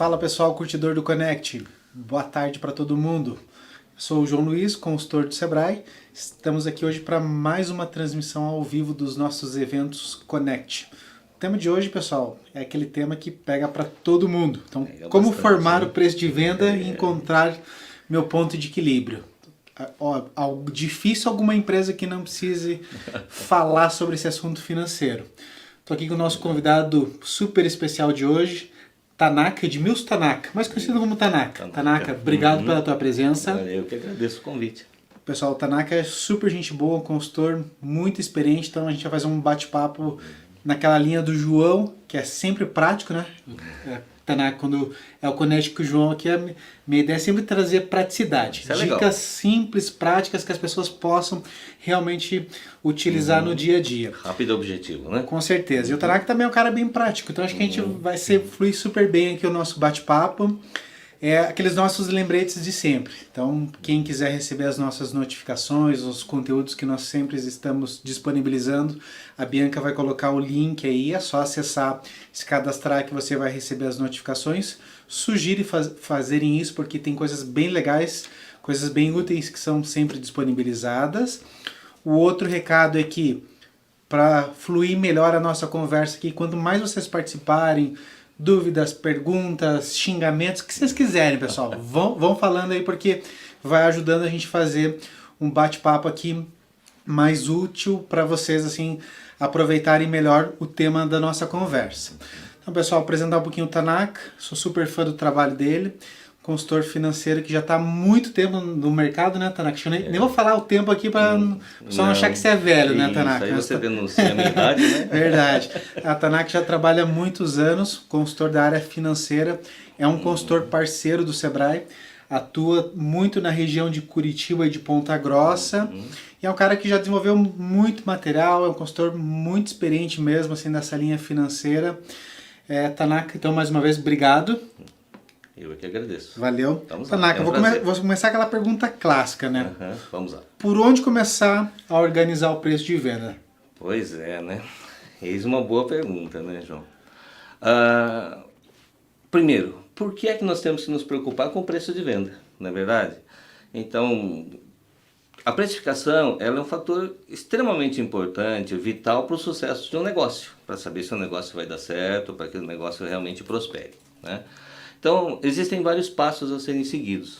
Fala pessoal, curtidor do Connect, boa tarde para todo mundo. Eu sou o João Luiz, consultor do Sebrae. Estamos aqui hoje para mais uma transmissão ao vivo dos nossos eventos Connect. O tema de hoje, pessoal, é aquele tema que pega para todo mundo. Então, como formar o preço de venda e encontrar meu ponto de equilíbrio. Algo difícil alguma empresa que não precise falar sobre esse assunto financeiro. Estou aqui com o nosso convidado super especial de hoje, Tanaka, Edmilson Tanaka, mais conhecido como Tanaka. Tanaka, obrigado pela tua presença. Eu que agradeço o convite. Pessoal, o Tanaka é super gente boa, um consultor muito experiente, então a gente vai fazer um bate-papo naquela linha do João, que é sempre prático, né? Tanaka, quando é o Connect com o João aqui, a minha ideia é sempre trazer praticidade. Isso é dicas legal. simples, práticas, que as pessoas possam realmente utilizar no dia a dia. Rápido e objetivo, né? Com certeza. E o Tanaka também é um cara bem prático, então acho que a gente vai fluir super bem aqui o nosso bate-papo. É aqueles nossos lembretes de sempre. Então, quem quiser receber as nossas notificações, os conteúdos que nós sempre estamos disponibilizando, a Bianca vai colocar o link aí, é só acessar, se cadastrar que você vai receber as notificações. Sugiro fazerem isso porque tem coisas bem legais, coisas bem úteis que são sempre disponibilizadas. O outro recado é que, para fluir melhor a nossa conversa aqui, quanto mais vocês participarem, dúvidas, perguntas, xingamentos, o que vocês quiserem, pessoal. Vão falando aí porque vai ajudando a gente a fazer um bate-papo aqui mais útil para vocês assim aproveitarem melhor o tema da nossa conversa. Então, pessoal, apresentar um pouquinho o Tanaka, sou super fã do trabalho dele, consultor financeiro que já está há muito tempo no mercado, né, Tanaka? Eu nem vou falar o tempo aqui para só não achar que você é velho, né, Tanaka? Isso aí você denuncia a minha idade, né? Verdade. A Tanaka já trabalha há muitos anos, consultor da área financeira, é um consultor parceiro do Sebrae, atua muito na região de Curitiba e de Ponta Grossa, e é um cara que já desenvolveu muito material, é um consultor muito experiente mesmo, assim, nessa linha financeira. Tanaka, então, mais uma vez, obrigado. Eu é que agradeço. Valeu. Vamos lá. Tanaka, vou começar aquela pergunta clássica, né? Vamos lá. Por onde começar a organizar o preço de venda? Pois é, né? Eis uma boa pergunta, né, João? Primeiro, por que é que nós temos que nos preocupar com o preço de venda, não é verdade? Então, a precificação ela é um fator extremamente importante, vital para o sucesso de um negócio, para saber se o negócio vai dar certo, para que o negócio realmente prospere, né? Então, existem vários passos a serem seguidos.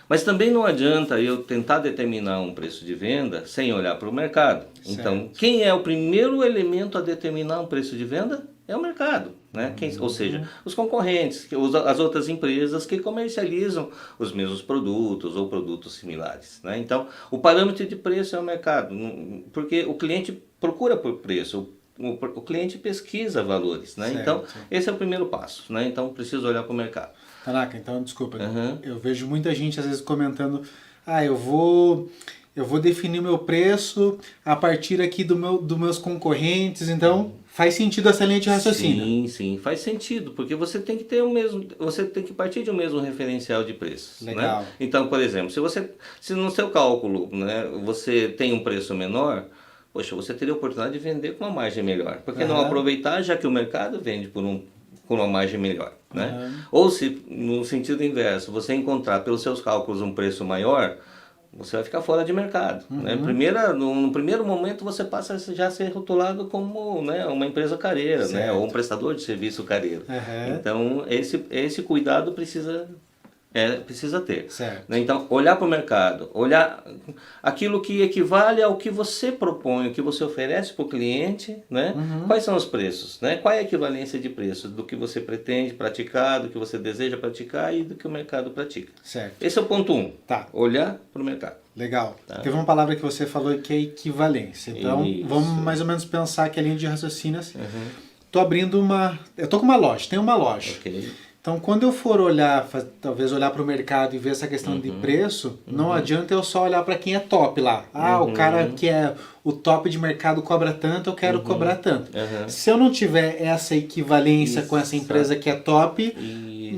Mas também não adianta eu tentar determinar um preço de venda sem olhar para o mercado. Certo. Então, quem é o primeiro elemento a determinar um preço de venda? É o mercado, né? Ou seja, os concorrentes, as outras empresas que comercializam os mesmos produtos ou produtos similares, né? Então, o parâmetro de preço é o mercado, porque o cliente procura por preço, o cliente pesquisa valores, né? Certo. Então, esse é o primeiro passo, né? Então, preciso olhar para o mercado. Tanaka, então, desculpa, eu vejo muita gente às vezes comentando, eu vou definir meu preço a partir aqui dos meus concorrentes, então faz sentido essa linha de raciocínio. Sim, faz sentido, porque você tem que ter você tem que partir de um mesmo referencial de preços. Legal. Né? Então, por exemplo, se no seu cálculo, né, você tem um preço menor, poxa, você teria a oportunidade de vender com uma margem melhor. Por que não aproveitar, já que o mercado vende por uma margem melhor? Né? Ou se, no sentido inverso, você encontrar pelos seus cálculos um preço maior, você vai ficar fora de mercado. Né? No primeiro momento você passa já a ser rotulado como, né, uma empresa careira, né, ou um prestador de serviço careiro. Então esse cuidado precisa ter. Certo. Então, olhar para o mercado, olhar aquilo que equivale ao que você propõe, o que você oferece para o cliente, né? Quais são os preços, né? Qual é a equivalência de preços do que você pretende praticar, do que você deseja praticar e do que o mercado pratica. Certo. Esse é o ponto 1. Tá. Olhar para o mercado. Legal. Teve uma palavra que você falou que é equivalência. Então, vamos mais ou menos pensar que a linha de raciocínio assim. Tô abrindo eu tô com uma loja, tenho uma loja. Ok. Então, quando eu for olhar, talvez olhar para o mercado e ver essa questão de preço, não adianta eu só olhar para quem é top lá. O cara que é o top de mercado cobra tanto, eu quero cobrar tanto. Se eu não tiver essa equivalência com essa empresa que é top,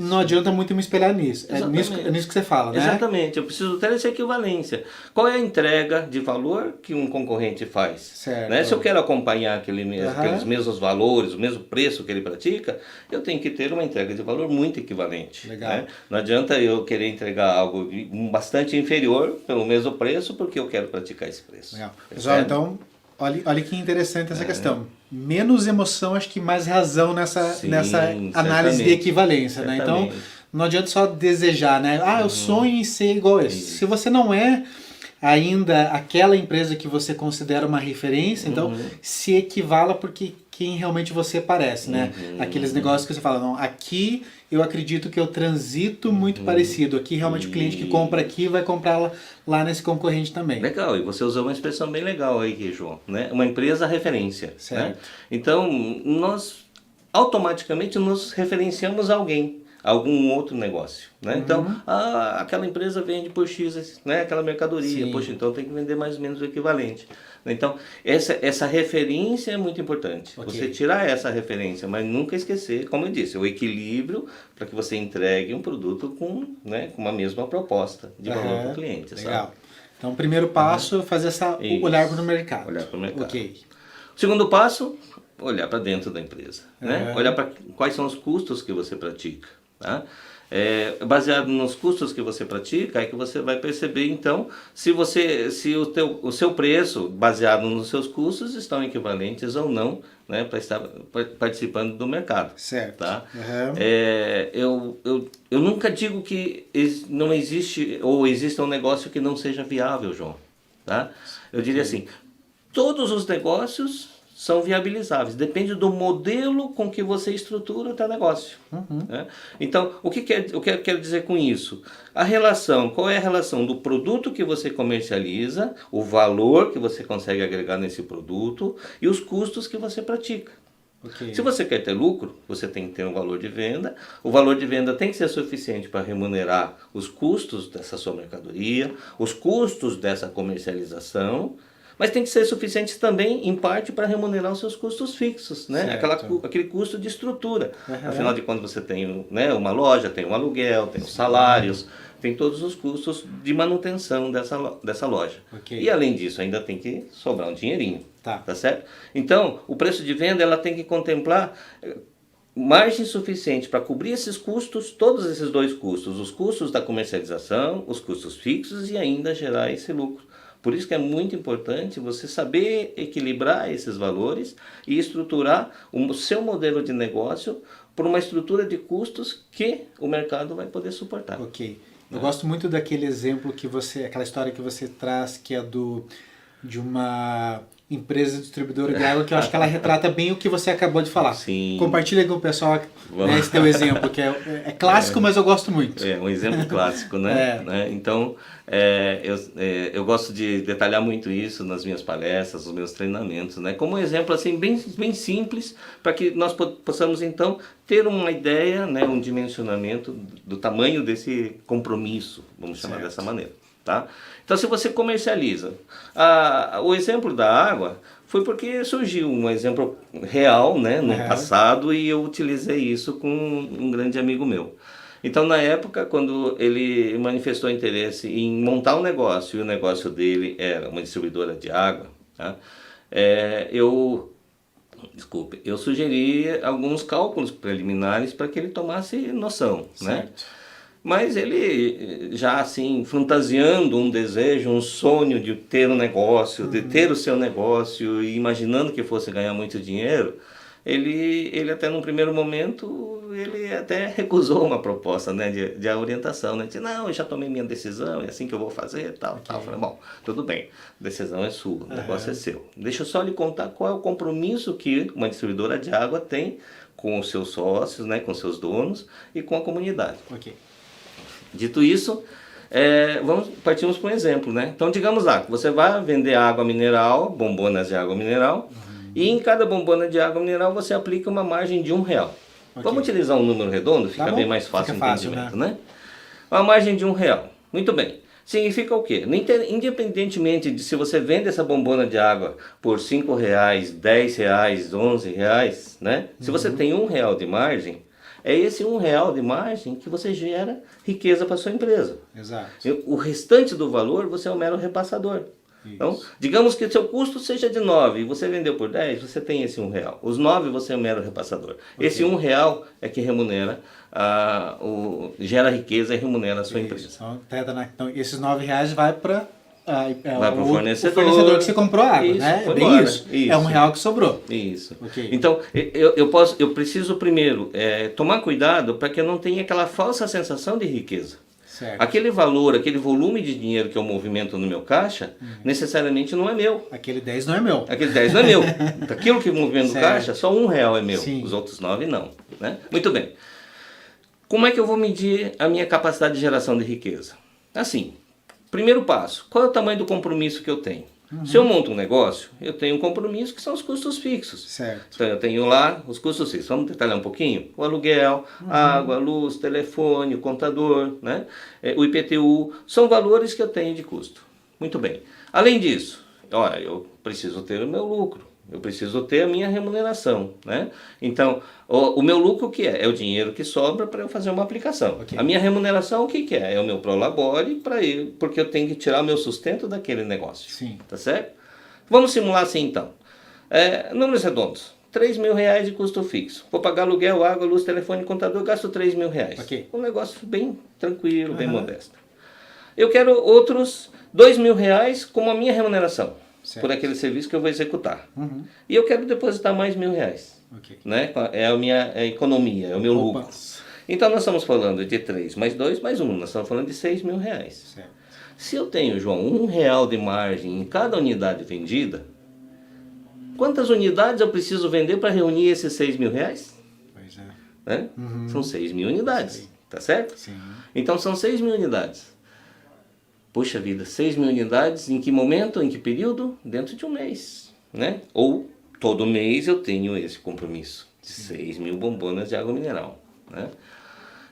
não adianta muito me espelhar nisso. É nisso que você fala, né? Exatamente, eu preciso ter essa equivalência. Qual é a entrega de valor que um concorrente faz? Certo. Né? Se eu quero acompanhar aqueles mesmos valores, o mesmo preço que ele pratica, eu tenho que ter uma entrega de valor muito equivalente. Legal. Né? Não adianta eu querer entregar algo bastante inferior pelo mesmo preço, porque eu quero praticar esse preço. Legal. Pessoal, então, olha que interessante essa questão. Menos emoção, acho que mais razão nessa análise de equivalência, né? Então, não adianta só desejar, né? Eu sonho em ser igual a esse. Se você não é ainda aquela empresa que você considera uma referência, então se equivala porque quem realmente você parece, né? Aqueles negócios que você fala, não, aqui eu acredito que eu transito muito parecido. Aqui realmente o cliente que compra aqui vai comprar lá nesse concorrente também. Legal, e você usou uma expressão bem legal aí, João, né? Uma empresa referência. Certo. Né? Então, nós automaticamente nos referenciamos a alguém, a algum outro negócio. Né? Então, aquela empresa vende por X, né? Aquela mercadoria, Sim. poxa, então tem que vender mais ou menos o equivalente. Então, essa referência é muito importante. Ok. Você tirar essa referência, mas nunca esquecer, como eu disse, o equilíbrio para que você entregue um produto com uma mesma proposta de valor para o cliente. Legal. Sabe? Então, o primeiro passo é fazer olhar para o mercado. Olhar para o mercado. Ok. O segundo passo, olhar para dentro da empresa. Né? Olhar para quais são os custos que você pratica. Tá? Baseado nos custos que você pratica, é que você vai perceber então se o seu preço baseado nos seus custos estão equivalentes ou não, né, para estar participando do mercado. Certo. Tá? Eu nunca digo que não existe ou exista um negócio que não seja viável, João. Tá? Eu diria assim, todos os negócios são viabilizáveis, depende do modelo com que você estrutura o teu negócio. Né? Então, o que eu quero dizer com isso? Qual é a relação do produto que você comercializa, o valor que você consegue agregar nesse produto e os custos que você pratica. Okay. Se você quer ter lucro, você tem que ter um valor de venda. O valor de venda tem que ser suficiente para remunerar os custos dessa sua mercadoria, os custos dessa comercialização, mas tem que ser suficiente também, em parte, para remunerar os seus custos fixos, né? Aquele custo de estrutura. Afinal de contas, você tem uma loja, tem um aluguel, tem os salários, tem todos os custos de manutenção dessa loja. Okay. E além disso, ainda tem que sobrar um dinheirinho, tá certo? Então, o preço de venda ela tem que contemplar margem suficiente para cobrir esses custos, todos esses dois custos, os custos da comercialização, os custos fixos e ainda gerar esse lucro. Por isso que é muito importante você saber equilibrar esses valores e estruturar o seu modelo de negócio por uma estrutura de custos que o mercado vai poder suportar. Ok. Eu gosto muito daquele exemplo aquela história que você traz, que é de uma empresa distribuidora de água, que eu acho que ela retrata bem o que você acabou de falar. Sim. Compartilha com o pessoal esse teu exemplo, que é clássico, mas eu gosto muito. É um exemplo clássico, né? Então, eu gosto de detalhar muito isso nas minhas palestras, nos meus treinamentos, né? Como um exemplo assim, bem simples, para que nós possamos então ter uma ideia, né? Um dimensionamento do tamanho desse compromisso, vamos chamar dessa maneira. Tá? Então, se você comercializa, o exemplo da água foi porque surgiu um exemplo real, né, no passado, e eu utilizei isso com um grande amigo meu. Então, na época, quando ele manifestou interesse em montar um negócio, e o negócio dele era uma distribuidora de água, tá? Eu sugeri alguns cálculos preliminares para que ele tomasse noção, né? Mas ele já assim, fantasiando um desejo, um sonho de ter um negócio, de ter o seu negócio e imaginando que fosse ganhar muito dinheiro, ele até num primeiro momento, ele até recusou uma proposta, né, de orientação, né, disse, não, eu já tomei minha decisão, é assim que eu vou fazer, tal. Eu falei, bom, tudo bem, a decisão é sua, o negócio é seu. Deixa eu só lhe contar qual é o compromisso que uma distribuidora de água tem com os seus sócios, né, com seus donos e com a comunidade. Ok. Dito isso, partimos para um exemplo, né? Então, digamos lá, que você vai vender água mineral, bombonas de água mineral, e em cada bombona de água mineral você aplica uma margem de R$1. Vamos utilizar um número redondo, fica bem mais fácil o entendimento, né? Uma margem de R$1. Muito bem. Significa o quê? Independentemente de se você vende essa bombona de água por R$5, R$10, R$11, né? Se você tem R$1 de margem, é esse R$ 1 de margem que você gera riqueza para sua empresa. Exato. O restante do valor você é um mero repassador. Então, digamos que seu custo seja de 9 e você vendeu por 10, você tem esse R$ 1. Os 9 você é um mero repassador. Okay. Esse R$ 1 é que remunera, gera riqueza e remunera a sua empresa. Então, esses R$ 9 vai para o fornecedor. O fornecedor que você comprou a água, isso, né? É bem embora. isso. É R$ 1 que sobrou. Isso. Okay. Então, eu preciso primeiro tomar cuidado para que eu não tenha aquela falsa sensação de riqueza. Certo. Aquele valor, aquele volume de dinheiro que eu movimento no meu caixa, necessariamente não é meu. Aquele 10 não é meu. Aquele 10 não é meu. Aquilo que eu movimento no caixa, só R$ 1 é meu. Sim. Os outros 9 não. Né? Muito bem. Como é que eu vou medir a minha capacidade de geração de riqueza? Assim, primeiro passo, qual é o tamanho do compromisso que eu tenho? Se eu monto um negócio, eu tenho um compromisso que são os custos fixos. Certo. Então eu tenho lá os custos fixos. Vamos detalhar um pouquinho? O aluguel, água, luz, telefone, o contador, né? O IPTU, são valores que eu tenho de custo. Muito bem. Além disso, olha, eu preciso ter o meu lucro. Eu preciso ter a minha remuneração, né? Então, o meu lucro o que é? É o dinheiro que sobra para eu fazer uma aplicação. Okay. A minha remuneração o que é? É o meu prolabore porque eu tenho que tirar o meu sustento daquele negócio. Sim. Tá certo? Vamos simular assim então. Números redondos. R$ 3.000 de custo fixo. Vou pagar aluguel, água, luz, telefone, contador, gasto R$ 3.000. Okay. Um negócio bem tranquilo, bem modesto. Eu quero outros R$ 2.000 como a minha remuneração. Certo. Por aquele serviço que eu vou executar. E eu quero depositar mais R$ 1.000. Okay. Né? É a minha economia, é o meu lucro. Então nós estamos falando de 3 mais 2 mais 1. Nós estamos falando de R$ 6.000. Certo. Se eu tenho, João, R$ 1 de margem em cada unidade vendida, quantas unidades eu preciso vender para reunir esses R$ 6.000? Pois é. Né? São 6.000 unidades. Sim. Tá certo? Sim. Então são 6.000 unidades. Puxa vida, 6.000 unidades, em que momento, em que período? Dentro de um mês, né? Ou todo mês eu tenho esse compromisso de 6.000 bombonas de água mineral, né?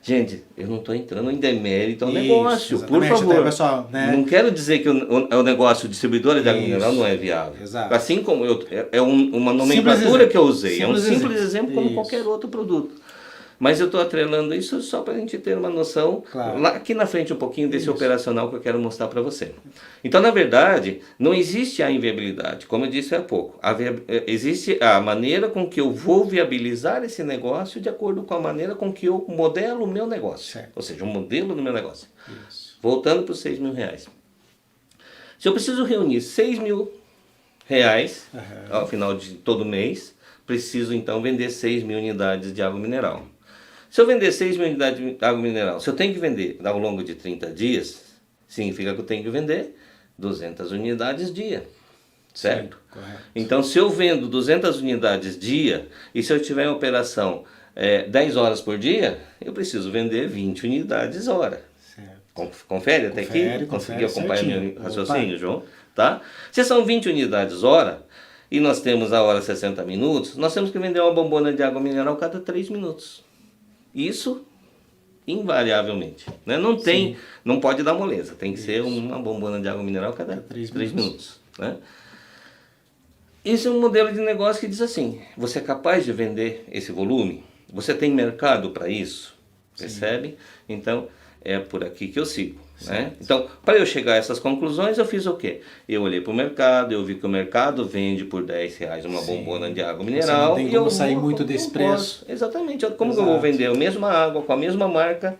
Gente, eu não estou entrando em demérito ao negócio, por favor. Pessoal, né? Não quero dizer que o negócio distribuidora de água mineral não é viável. Exato. Assim como uma nomenclatura que eu usei, é um simples exemplo como qualquer outro produto. Mas eu estou atrelando isso só para a gente ter uma noção, lá aqui na frente um pouquinho desse operacional que eu quero mostrar para você. Então, na verdade, não existe a inviabilidade, como eu disse há pouco. Existe a maneira com que eu vou viabilizar esse negócio de acordo com a maneira com que eu modelo o meu negócio. Certo. Ou seja, o modelo do meu negócio. Isso. Voltando para os R$ 6.000. Se eu preciso reunir R$ 6.000 ao final de todo mês, preciso então vender 6.000 unidades de água mineral. Se eu vender 6.000 unidades de água mineral, se eu tenho que vender ao longo de 30 dias, significa que eu tenho que vender 200 unidades dia, certo? Sim, correto. Então, se eu vendo 200 unidades dia, e se eu tiver em operação 10 horas por dia, eu preciso vender 20 unidades hora. Certo. Confere até aqui? Conseguiu acompanhar meu raciocínio, João? Tá? Se são 20 unidades hora, e nós temos a hora 60 minutos, nós temos que vender uma bombona de água mineral cada 3 minutos. Isso, invariavelmente. Né? Não pode dar moleza, tem que ser uma bombona de água mineral cada 3 minutos. Né? Esse é um modelo de negócio que diz assim, você é capaz de vender esse volume? Você tem mercado para isso? Percebe? Então, é por aqui que eu sigo. Né? Então, para eu chegar a essas conclusões, eu fiz o quê? Eu olhei para o mercado, eu vi que o mercado vende por R$ 10 uma bombona de água mineral. Você não tem como sair muito desse preço. Exatamente. Como que eu vou vender a mesma água com a mesma marca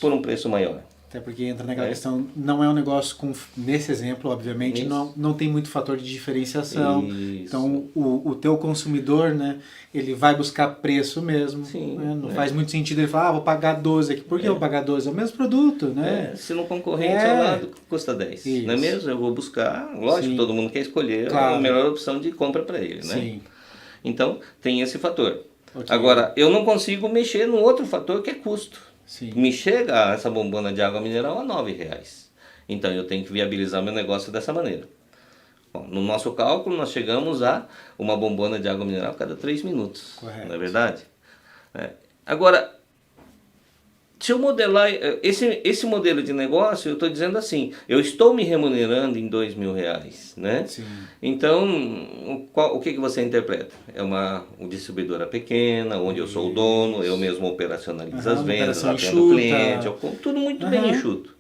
por um preço maior? Até porque entra naquela questão, não é um negócio nesse exemplo, obviamente, não tem muito fator de diferenciação. Isso. Então, o teu consumidor, né, ele vai buscar preço mesmo. Sim, né? Não faz muito sentido ele falar, vou pagar 12 aqui. Por que eu vou pagar 12? É o mesmo produto, né? Se no concorrente ao lado custa 10, não é mesmo? Eu vou buscar, lógico, todo mundo quer escolher a melhor opção de compra para ele, né? Sim. Então, tem esse fator. Okay. Agora, eu não consigo mexer no outro fator que é custo. Sim. Me chega essa bombona de água mineral a R$ 9. Então eu tenho que viabilizar meu negócio dessa maneira. Bom, no nosso cálculo nós chegamos a uma bombona de água mineral a cada 3 minutos. Correto. Não é verdade? Agora, Se eu modelar esse modelo de negócio, eu estou dizendo assim, eu estou me remunerando em R$ 2.000, né? Sim. Então, o que você interpreta? É uma distribuidora pequena, onde eu sou o dono, eu mesmo operacionalizo as vendas, atendo o cliente, tudo muito bem enxuto.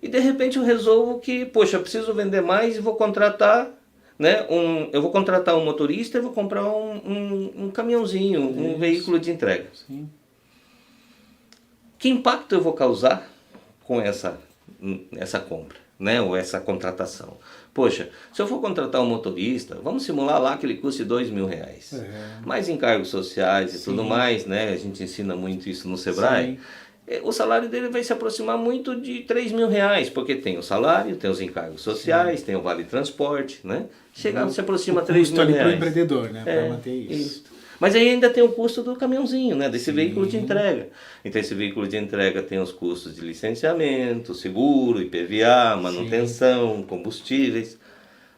E de repente eu resolvo que, poxa, eu preciso vender mais e vou contratar, né, eu vou contratar um motorista e vou comprar um caminhãozinho, um veículo de entrega. Sim. Que impacto eu vou causar com essa compra, né, ou essa contratação? Poxa, se eu for contratar um motorista, vamos simular lá que ele custe R$ 2.000. Mais encargos sociais e tudo mais, né? A gente ensina muito isso no Sebrae. O salário dele vai se aproximar muito de R$ 3.000, porque tem o salário, tem os encargos sociais, tem o vale transporte, né? Se aproxima a R$ 3.000. Ali para o empreendedor, né? Para manter isso. Mas aí ainda tem o custo do caminhãozinho, né? Desse veículo de entrega. Então esse veículo de entrega tem os custos de licenciamento, seguro, IPVA, manutenção, combustíveis.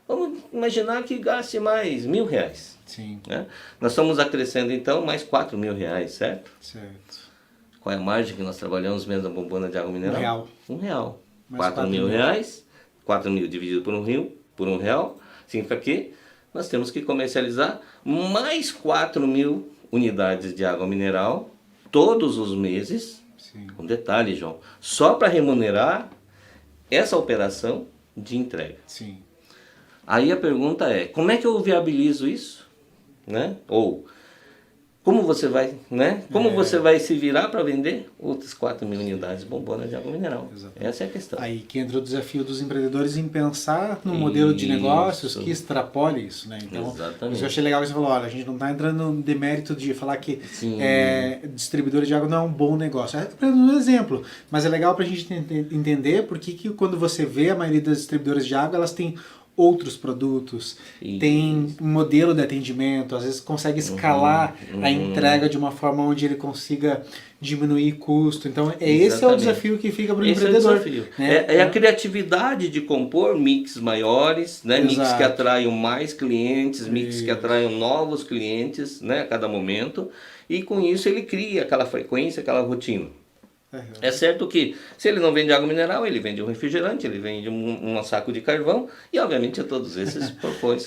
Vamos imaginar que gaste mais R$ 1.000. Sim. Né? Nós estamos acrescendo então mais R$ 4.000, certo? Certo. Qual é a margem que nós trabalhamos mesmo na bombona de água mineral? R$1. R$4.000. 4.000 dividido por R$1, significa que nós temos que comercializar mais 4.000 unidades de água mineral todos os meses. Sim. Com detalhe, João, só para remunerar essa operação de entrega. Sim. Aí a pergunta é, como é que eu viabilizo isso? Né? Ou como você vai, né? Como você vai se virar para vender outras 4.000 unidades de bombona de água mineral? Exatamente. Essa é a questão. Aí que entra o desafio dos empreendedores em pensar no modelo de negócios que extrapole isso, né? Então, exatamente. Eu achei legal que você falou, olha, a gente não está entrando no demérito de falar que distribuidor de água não é um bom negócio. É um exemplo, mas é legal para a gente entender porque que quando você vê a maioria das distribuidoras de água, elas têm outros produtos, tem um modelo de atendimento, às vezes consegue escalar a entrega de uma forma onde ele consiga diminuir custo. Então, esse é o desafio que fica para o empreendedor. É o desafio. Né? É a criatividade de compor mix maiores, né? Mix que atraiam mais clientes, mix que atraiam novos clientes, né? A cada momento, e com isso ele cria aquela frequência, aquela rotina. É certo que se ele não vende água mineral, ele vende um refrigerante, ele vende um saco de carvão e obviamente todos esses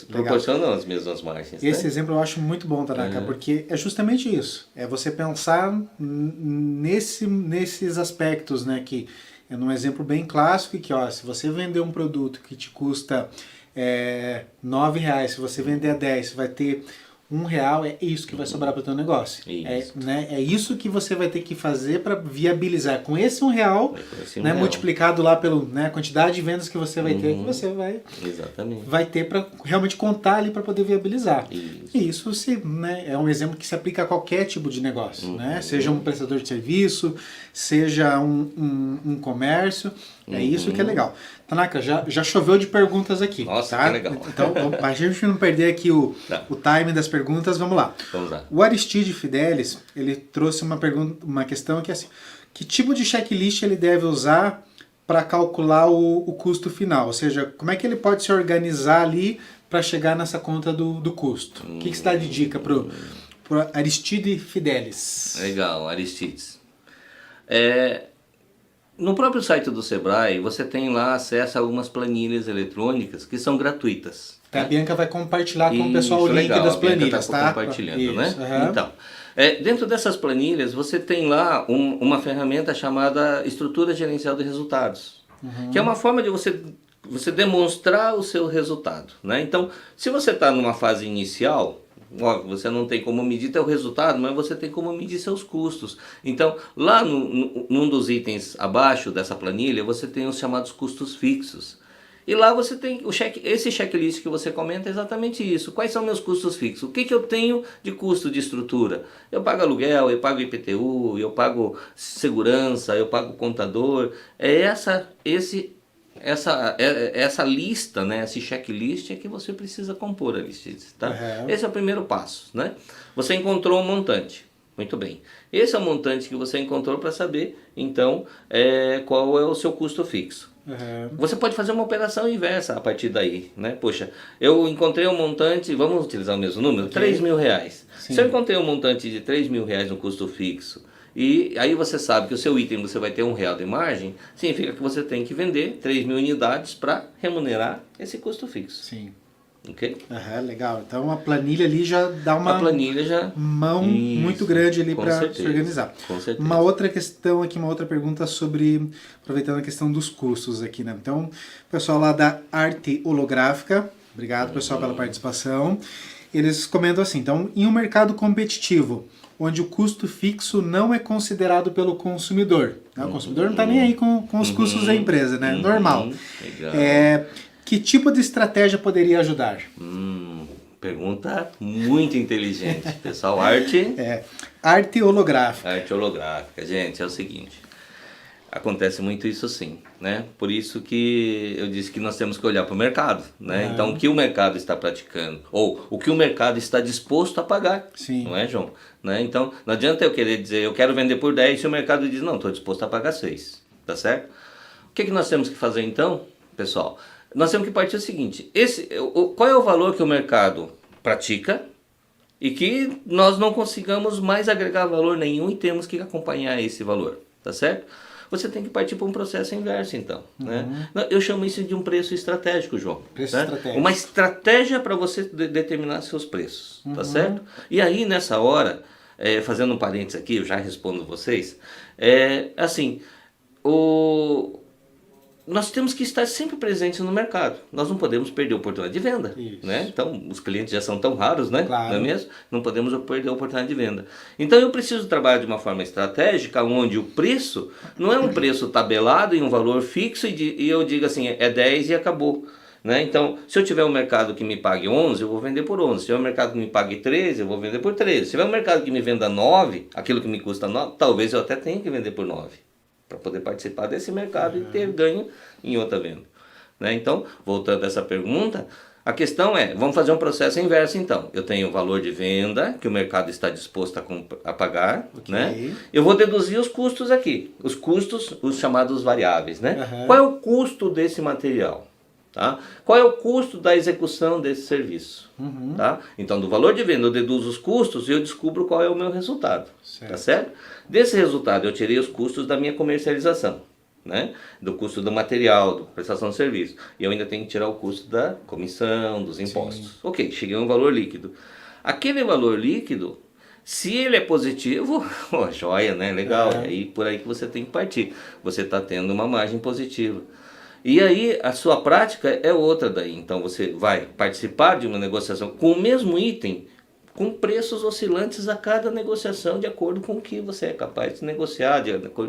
proporcionam as mesmas margens. Esse exemplo eu acho muito bom, Tanaka, porque é justamente isso. É você pensar nesses aspectos, né, que é um exemplo bem clássico que, ó, se você vender um produto que te custa R$9, se você vender a 10, você vai ter R$1, é isso que vai sobrar para o teu negócio. É isso que você vai ter que fazer para viabilizar. Com esse R$1, né, multiplicado lá pela quantidade de vendas que você vai ter, que você vai ter para realmente contar ali para poder viabilizar. E isso é um exemplo que se aplica a qualquer tipo de negócio. Né? Seja um prestador de serviço, seja um comércio. É isso que é legal. Tanaka, já choveu de perguntas aqui. Nossa, tá? que legal. Então, para a gente não perder aqui o time das perguntas, vamos lá. O Aristide Fidelis, ele trouxe uma questão que é assim, que tipo de checklist ele deve usar para calcular o custo final? Ou seja, como é que ele pode se organizar ali para chegar nessa conta do custo? O que você dá de dica para o Aristide Fidelis? Legal, Aristides. No próprio site do Sebrae, você tem lá acesso a algumas planilhas eletrônicas que são gratuitas. A Bianca vai compartilhar com o pessoal o link das planilhas, tá? Compartilhando, né? Então, dentro dessas planilhas, você tem lá uma ferramenta chamada Estrutura Gerencial de Resultados, que é uma forma de você demonstrar o seu resultado, né? Então, se você está numa fase inicial, óbvio, você não tem como medir teu resultado, mas você tem como medir seus custos. Então, lá num dos itens abaixo dessa planilha, você tem os chamados custos fixos. E lá você tem esse checklist que você comenta é exatamente isso. Quais são meus custos fixos? O que eu tenho de custo de estrutura? Eu pago aluguel, eu pago IPTU, eu pago segurança, eu pago contador. É essa lista, né, esse checklist é que você precisa compor, Aristides, tá? Esse é o primeiro passo, né? Você encontrou um montante, muito bem. Esse é o montante que você encontrou para saber, então, qual é o seu custo fixo. Você pode fazer uma operação inversa a partir daí, né? Poxa, eu encontrei um montante, vamos utilizar o mesmo número, R$3.000. Se eu encontrei um montante de R$3.000 no custo fixo e aí você sabe que o seu item você vai ter R$1 de margem, significa que você tem que vender 3.000 unidades para remunerar esse custo fixo. Sim. Ok? Legal. Então a planilha ali já dá uma A planilha já... mão Isso, muito grande ali com para certeza, se organizar. Com certeza. Uma outra questão aqui, uma outra pergunta sobre, aproveitando a questão dos custos aqui, né? Então, o pessoal lá da Arte Holográfica, obrigado pessoal pela participação, eles comentam assim, então, em um mercado competitivo, onde o custo fixo não é considerado pelo consumidor, né? O consumidor não está nem aí com os custos da empresa, né? Normal. Legal. Que tipo de estratégia poderia ajudar? Pergunta muito inteligente. Pessoal, arte... Arte holográfica. Arte holográfica. Gente, é o seguinte. Acontece muito isso sim, né? Por isso que eu disse que nós temos que olhar para o mercado, né? Então, o que o mercado está praticando? Ou o que o mercado está disposto a pagar. Sim. Não é, João? Né? Então, não adianta eu querer dizer, eu quero vender por 10 se o mercado diz, não, estou disposto a pagar 6. Tá certo? O que nós temos que fazer então, pessoal? Nós temos que partir do seguinte, qual é o valor que o mercado pratica e que nós não consigamos mais agregar valor nenhum e temos que acompanhar esse valor, tá certo? Você tem que partir para um processo inverso então, né? Eu chamo isso de um preço estratégico, João. Preço né? estratégico. Uma estratégia para você determinar seus preços, tá certo? E aí nessa hora, fazendo um parênteses aqui, eu já respondo vocês, assim, nós temos que estar sempre presentes no mercado. Nós não podemos perder a oportunidade de venda. Né? Então, os clientes já são tão raros, né? Claro. Não é mesmo? Não podemos perder a oportunidade de venda. Então, eu preciso trabalhar de uma forma estratégica, onde o preço não é um preço tabelado em um valor fixo e eu digo assim, é 10 e acabou. Né? Então, se eu tiver um mercado que me pague 11, eu vou vender por 11. Se tiver um mercado que me pague 13, eu vou vender por 13. Se tiver um mercado que me venda 9, aquilo que me custa 9, talvez eu até tenha que vender por 9. Para poder participar desse mercado e ter ganho em outra venda. Né? Então, voltando a essa pergunta, a questão é, vamos fazer um processo inverso então. Eu tenho o valor de venda que o mercado está disposto a pagar, né? Eu vou deduzir os custos aqui, os custos, os chamados variáveis, né? Qual é o custo desse material? Tá? Qual é o custo da execução desse serviço? Tá? Então, do valor de venda eu deduzo os custos e eu descubro qual é o meu resultado. Tá certo? Desse resultado eu tirei os custos da minha comercialização, né? Do custo do material, da prestação de serviço. E eu ainda tenho que tirar o custo da comissão, dos impostos. Sim. Ok, cheguei a um valor líquido. Aquele valor líquido, se ele é positivo, joia, né? Legal. É aí por aí que você tem que partir. Você está tendo uma margem positiva. E aí a sua prática é outra daí. Então você vai participar de uma negociação com o mesmo item, com preços oscilantes a cada negociação, de acordo com o que você é capaz de negociar,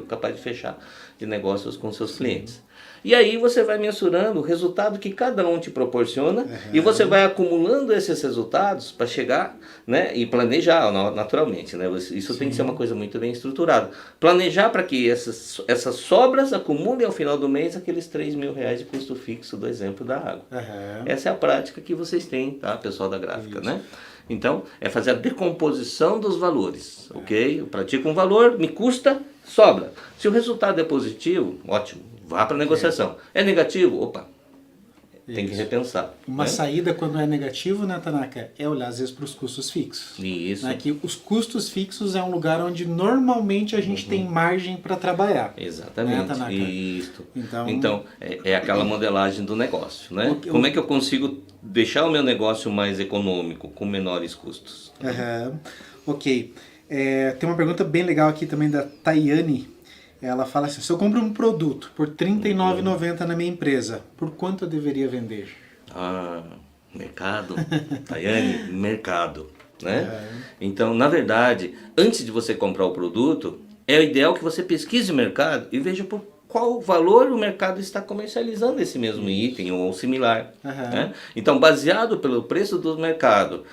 capaz de fechar de negócios com seus clientes. E aí você vai mensurando o resultado que cada um te proporciona e você vai acumulando esses resultados para chegar, né, e planejar naturalmente. Né? Isso tem que ser uma coisa muito bem estruturada. Planejar para que essas sobras acumulem ao final do mês aqueles R$3.000 de custo fixo do exemplo da água. Essa é a prática que vocês têm, tá, pessoal da gráfica, né? Então, é fazer a decomposição dos valores, ok? Eu pratico um valor, me custa, sobra. Se o resultado é positivo, ótimo, vá para a negociação. É negativo? Opa, tem que repensar. Uma saída quando é negativo, né, Tanaka, é olhar às vezes para os custos fixos. Isso. Né, que os custos fixos é um lugar onde normalmente a gente tem margem para trabalhar. Exatamente. Né, Tanaka? Isso. Então é aquela modelagem do negócio, né? Como é que eu consigo deixar o meu negócio mais econômico, com menores custos? Ok. Tem uma pergunta bem legal aqui também da Tayane. Ela fala assim, se eu compro um produto por R$ 39,90 na minha empresa, por quanto eu deveria vender? Mercado, Tayane, mercado, né? Então, na verdade, antes de você comprar o produto, é ideal que você pesquise o mercado e veja por qual valor o mercado está comercializando esse mesmo item ou similar. Né? Então, baseado pelo preço do mercado,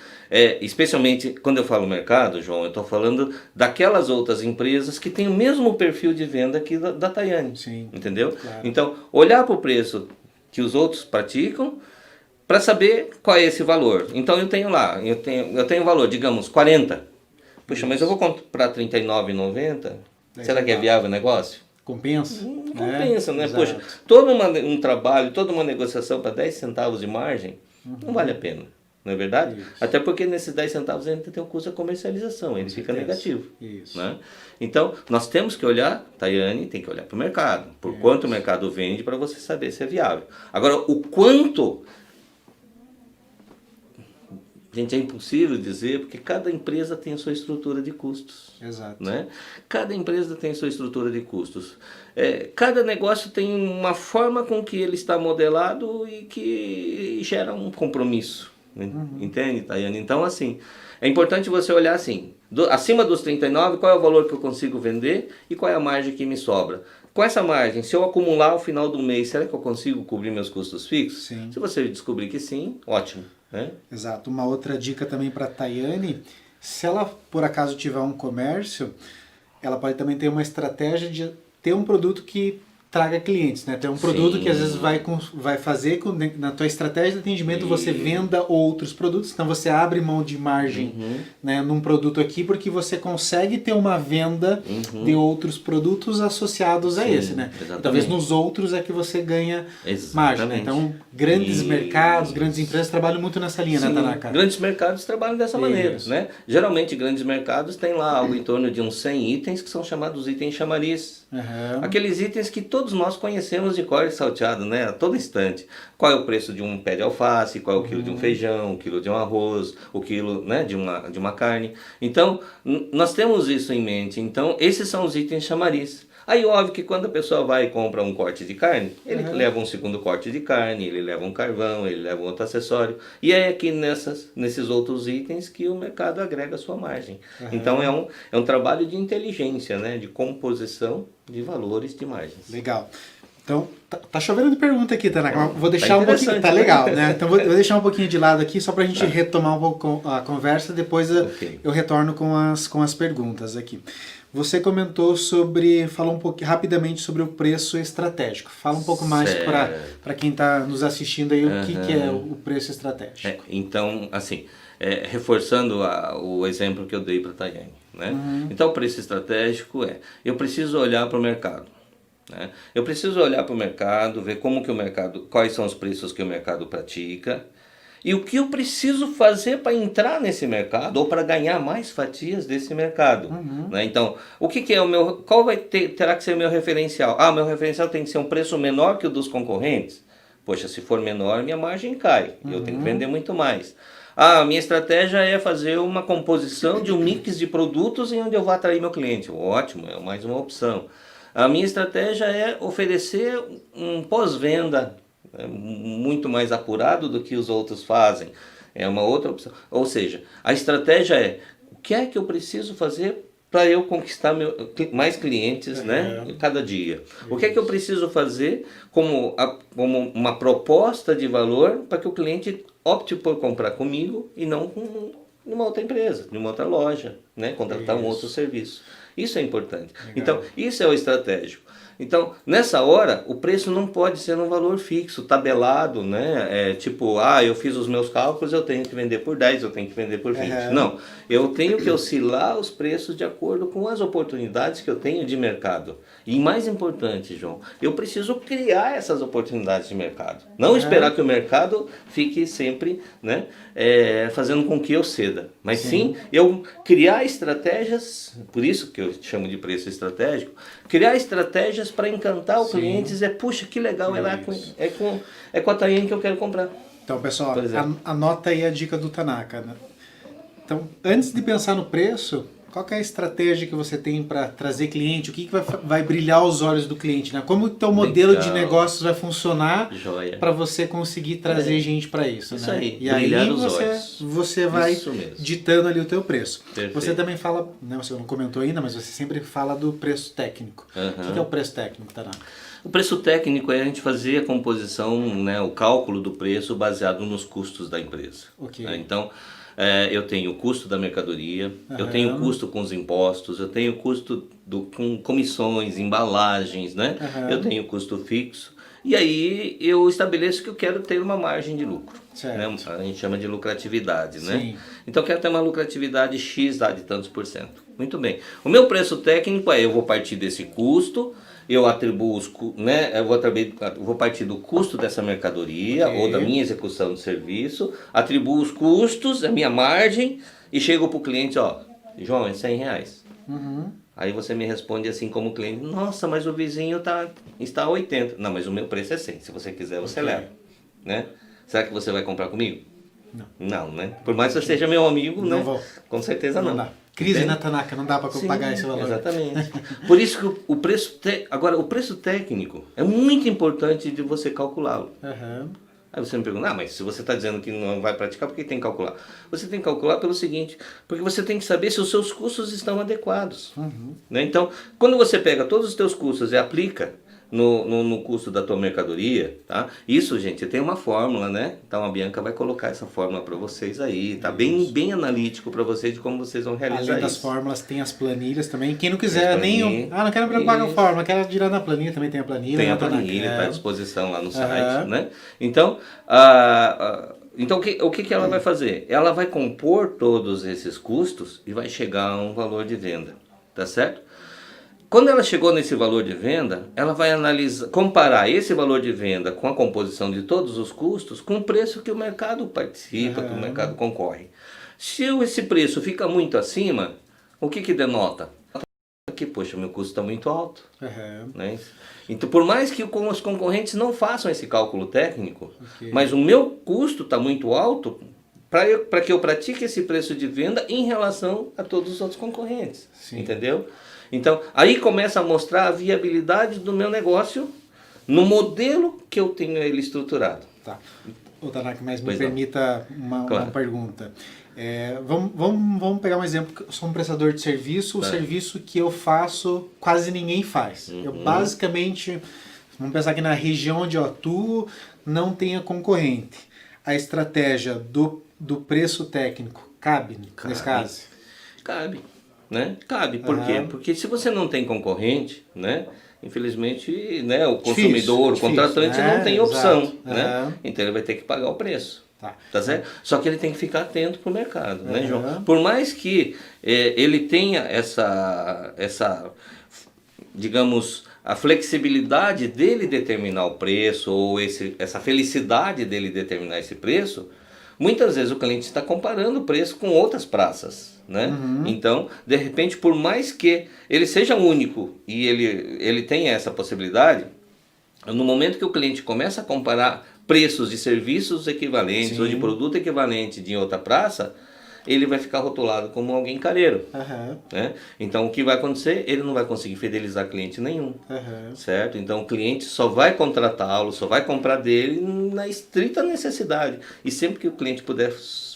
especialmente quando eu falo mercado, João, eu estou falando daquelas outras empresas que têm o mesmo perfil de venda que da Tayane. Sim, entendeu? Claro. Então, olhar para o preço que os outros praticam para saber qual é esse valor. Então, eu tenho lá, eu tenho valor, digamos, 40. Puxa, mas eu vou comprar R$ 39,90? Será que é viável o negócio? Compensa? Não compensa, né? Exato. Poxa, todo um trabalho, toda uma negociação para 10 centavos de margem, não vale a pena. não é verdade? Isso. Até porque nesses 10 centavos ainda tem o custo da comercialização, ele fica negativo. Isso. Né? Então, nós temos que olhar, Tayane, tem que olhar para o mercado, por quanto o mercado vende para você saber se é viável. Agora, o quanto... Gente, é impossível dizer, porque cada empresa tem a sua estrutura de custos. Exato. Né? Cada empresa tem a sua estrutura de custos. Cada negócio tem uma forma com que ele está modelado e que gera um compromisso. Entende, Tayane? Então, assim, é importante você olhar assim, acima dos 39, qual é o valor que eu consigo vender e qual é a margem que me sobra. Com essa margem, se eu acumular ao final do mês, será que eu consigo cobrir meus custos fixos? Sim. Se você descobrir que sim, ótimo. Né? Exato. Uma outra dica também para a Tayane, se ela por acaso tiver um comércio, ela pode também ter uma estratégia de ter um produto que traga clientes, né? Ter um produto que às vezes vai fazer com na tua estratégia de atendimento você venda outros produtos, então você abre mão de margem, né, num produto aqui porque você consegue ter uma venda de outros produtos associados a esse, né? Exatamente. Talvez nos outros é que você ganha Exatamente. margem, né? Então grandes mercados, grandes empresas trabalham muito nessa linha, né, Tanaka? Grandes mercados trabalham dessa maneira, né? Geralmente grandes mercados têm lá algo em torno de uns 100 itens que são chamados itens chamariz. Aqueles itens que todos nós conhecemos de cor e salteado, né? A todo instante. Qual é o preço de um pé de alface, qual é o quilo de um feijão, o quilo de um arroz, o quilo, né, de uma carne. Então, nós temos isso em mente. Então, esses são os itens chamariz. Aí, óbvio que quando a pessoa vai e compra um corte de carne, ele leva um segundo corte de carne, ele leva um carvão, ele leva um outro acessório. E é aqui nesses outros itens que o mercado agrega a sua margem. Então, é um trabalho de inteligência, né? De composição de valores de margens. Legal. Então, tá chovendo de pergunta aqui, Tanaka. Vou deixar um pouquinho. Tá né? legal, né? Então, vou deixar um pouquinho de lado aqui, só pra gente retomar um pouco a conversa. Depois eu retorno com as perguntas aqui. Você comentou falou um pouco rapidamente sobre o preço estratégico. Fala um pouco mais para quem está nos assistindo aí o que é o preço estratégico. Então, assim, reforçando o exemplo que eu dei para a Tayane, né? Então, o preço estratégico eu preciso olhar para o mercado. Né? Eu preciso olhar para o mercado, ver quais são os preços que o mercado pratica e o que eu preciso fazer para entrar nesse mercado ou para ganhar mais fatias desse mercado. Né? Então, o que é qual terá que ser o meu referencial? Meu referencial tem que ser um preço menor que o dos concorrentes? Poxa, se for menor, minha margem cai, eu tenho que vender muito mais. Minha estratégia é fazer uma composição de um mix de produtos em onde eu vou atrair meu cliente. Ótimo, é mais uma opção. A minha estratégia é oferecer um pós-venda muito mais apurado do que os outros fazem. É uma outra opção. Ou seja, a estratégia é o que é que eu preciso fazer para eu conquistar mais clientes, né, cada dia. O que é que eu preciso fazer como uma proposta de valor para que o cliente opte por comprar comigo e não com uma outra empresa, de uma outra loja, né, contratar um outro serviço. Isso é importante. Legal. Então, isso é o estratégico. Então, nessa hora, o preço não pode ser um valor fixo, tabelado, né? Tipo, eu fiz os meus cálculos, eu tenho que vender por 10, eu tenho que vender por 20. Não, eu tenho que oscilar os preços de acordo com as oportunidades que eu tenho de mercado. E mais importante, João, eu preciso criar essas oportunidades de mercado. Não esperar que o mercado fique sempre, né, fazendo com que eu ceda. Mas sim, eu criar estratégias, por isso que eu chamo de preço estratégico, criar estratégias para encantar o cliente e dizer, puxa, que legal, é com a Tayane que eu quero comprar. Então, pessoal, anota aí a dica do Tanaka. Né? Então, antes de pensar no preço, qual que é a estratégia que você tem para trazer cliente? O que vai brilhar os olhos do cliente? Né? Como o teu modelo de negócios vai funcionar para você conseguir trazer gente para isso? Isso, né? Aí, e aí você vai ditando ali o teu preço. Perfeito. Você também fala, né, você não comentou ainda, mas você sempre fala do preço técnico. O que é o preço técnico, Tanaka? O preço técnico é a gente fazer a composição, né, o cálculo do preço baseado nos custos da empresa. Né? Então, eu tenho o custo da mercadoria, eu tenho o custo com os impostos, eu tenho o custo com comissões, embalagens, né? Eu tenho o custo fixo. E aí eu estabeleço que eu quero ter uma margem de lucro. Né? A gente chama de lucratividade, né? Então eu quero ter uma lucratividade X de tantos por cento. Muito bem. O meu preço técnico eu vou partir desse custo, eu atribuo né, vou partir do custo dessa mercadoria ou da minha execução de serviço, atribuo os custos, a minha margem e chego para o cliente, ó, João, é R$100. Aí você me responde assim como cliente, nossa, mas o vizinho está a 80. Não, mas o meu preço é 100, se você quiser você leva. Né? Será que você vai comprar comigo? Não. Não, né? Por mais que você seja meu amigo, não né? Vou. Com certeza não. Dá. Crise, né, Tanaka? Não dá para pagar esse valor. Exatamente. Por isso que o preço agora o preço técnico é muito importante de você calculá-lo. Aí você me pergunta, mas se você está dizendo que não vai praticar, por que tem que calcular? Você tem que calcular pelo seguinte, porque você tem que saber se os seus custos estão adequados. Né? Então, quando você pega todos os teus custos e aplica no custo da tua mercadoria, tá? Isso, gente, tem uma fórmula, né? Então a Bianca vai colocar essa fórmula para vocês aí, tá? Bem analítico para vocês de como vocês vão realizar isso. Além das fórmulas, tem as planilhas também. Quem não quiser não quero me preocupar com a fórmula, quero tirar na planilha, também tem a planilha. Tem a planilha, está à disposição lá no site, né? Então, o que ela vai fazer? Ela vai compor todos esses custos e vai chegar a um valor de venda, tá certo? Quando ela chegou nesse valor de venda, ela vai comparar esse valor de venda com a composição de todos os custos com o preço que o mercado participa, que o mercado concorre. Se esse preço fica muito acima, o que denota? Que, poxa, meu custo está muito alto. Né? Então, por mais que os concorrentes não façam esse cálculo técnico, mas o meu custo está muito alto para que eu pratique esse preço de venda em relação a todos os outros concorrentes. Sim. Entendeu? Então, aí começa a mostrar a viabilidade do meu negócio no modelo que eu tenho ele estruturado. Tá. Ô, Tanaka, mas me permita uma pergunta. Vamos pegar um exemplo. Eu sou um prestador de serviço. O serviço que eu faço, quase ninguém faz. Eu basicamente, vamos pensar que na região onde eu atuo, não tenha concorrente. A estratégia do preço técnico cabe nesse caso? Cabe. Né? Cabe, por quê? Porque se você não tem concorrente, né? Infelizmente, né, o consumidor, o contratante não tem opção, né? Então ele vai ter que pagar o preço. Tá certo? Só que ele tem que ficar atento para o mercado, né, João? Por mais que ele tenha essa, digamos, a flexibilidade dele determinar o preço ou essa felicidade dele determinar esse preço, muitas vezes o cliente está comparando o preço com outras praças. Né? Então, de repente, por mais que ele seja único e ele tenha essa possibilidade, no momento que o cliente começa a comparar preços de serviços equivalentes ou de produto equivalente de outra praça, ele vai ficar rotulado como alguém careiro. Né? Então, o que vai acontecer? Ele não vai conseguir fidelizar cliente nenhum. Certo? Então, o cliente só vai contratá-lo, só vai comprar dele na estrita necessidade. E sempre que o cliente puder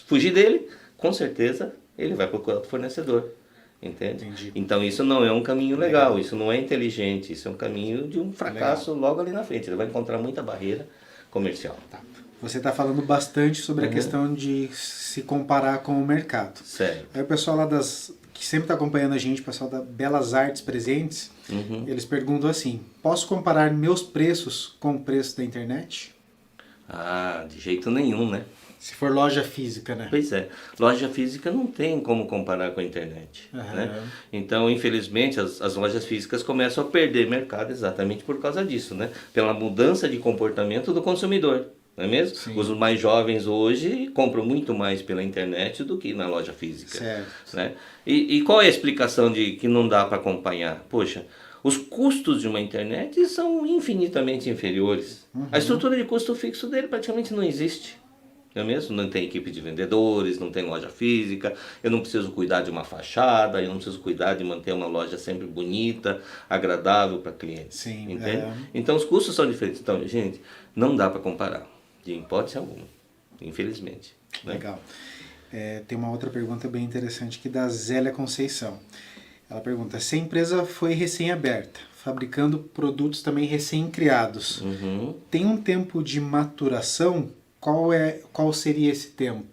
fugir dele, com certeza ele vai procurar outro fornecedor, entende? Entendi. Então isso não é um caminho legal, isso não é inteligente, isso é um caminho de um fracasso logo ali na frente, ele vai encontrar muita barreira comercial. Você está falando bastante sobre a questão de se comparar com o mercado. Sério. Aí o pessoal lá que sempre está acompanhando a gente, o pessoal da Belas Artes Presentes, eles perguntam assim, posso comparar meus preços com o preço da internet? De jeito nenhum, né? Se for loja física, né? Pois é, loja física não tem como comparar com a internet. Né? Então, infelizmente, as lojas físicas começam a perder mercado exatamente por causa disso, né? Pela mudança de comportamento do consumidor, não é mesmo? Sim. Os mais jovens hoje compram muito mais pela internet do que na loja física. Certo. Né? E qual é a explicação de que não dá para acompanhar? Poxa, os custos de uma internet são infinitamente inferiores. A estrutura de custo fixo dele praticamente não existe. Não é mesmo? Não tem equipe de vendedores, não tem loja física, eu não preciso cuidar de uma fachada, eu não preciso cuidar de manter uma loja sempre bonita, agradável para clientes. Sim, entende? Então os custos são diferentes. Então, gente, não dá para comparar, de hipótese alguma, infelizmente. Né? Legal. Tem uma outra pergunta bem interessante aqui da Zélia Conceição. Ela pergunta, se a empresa foi recém-aberta, fabricando produtos também recém-criados, tem um tempo de maturação? Qual seria esse tempo?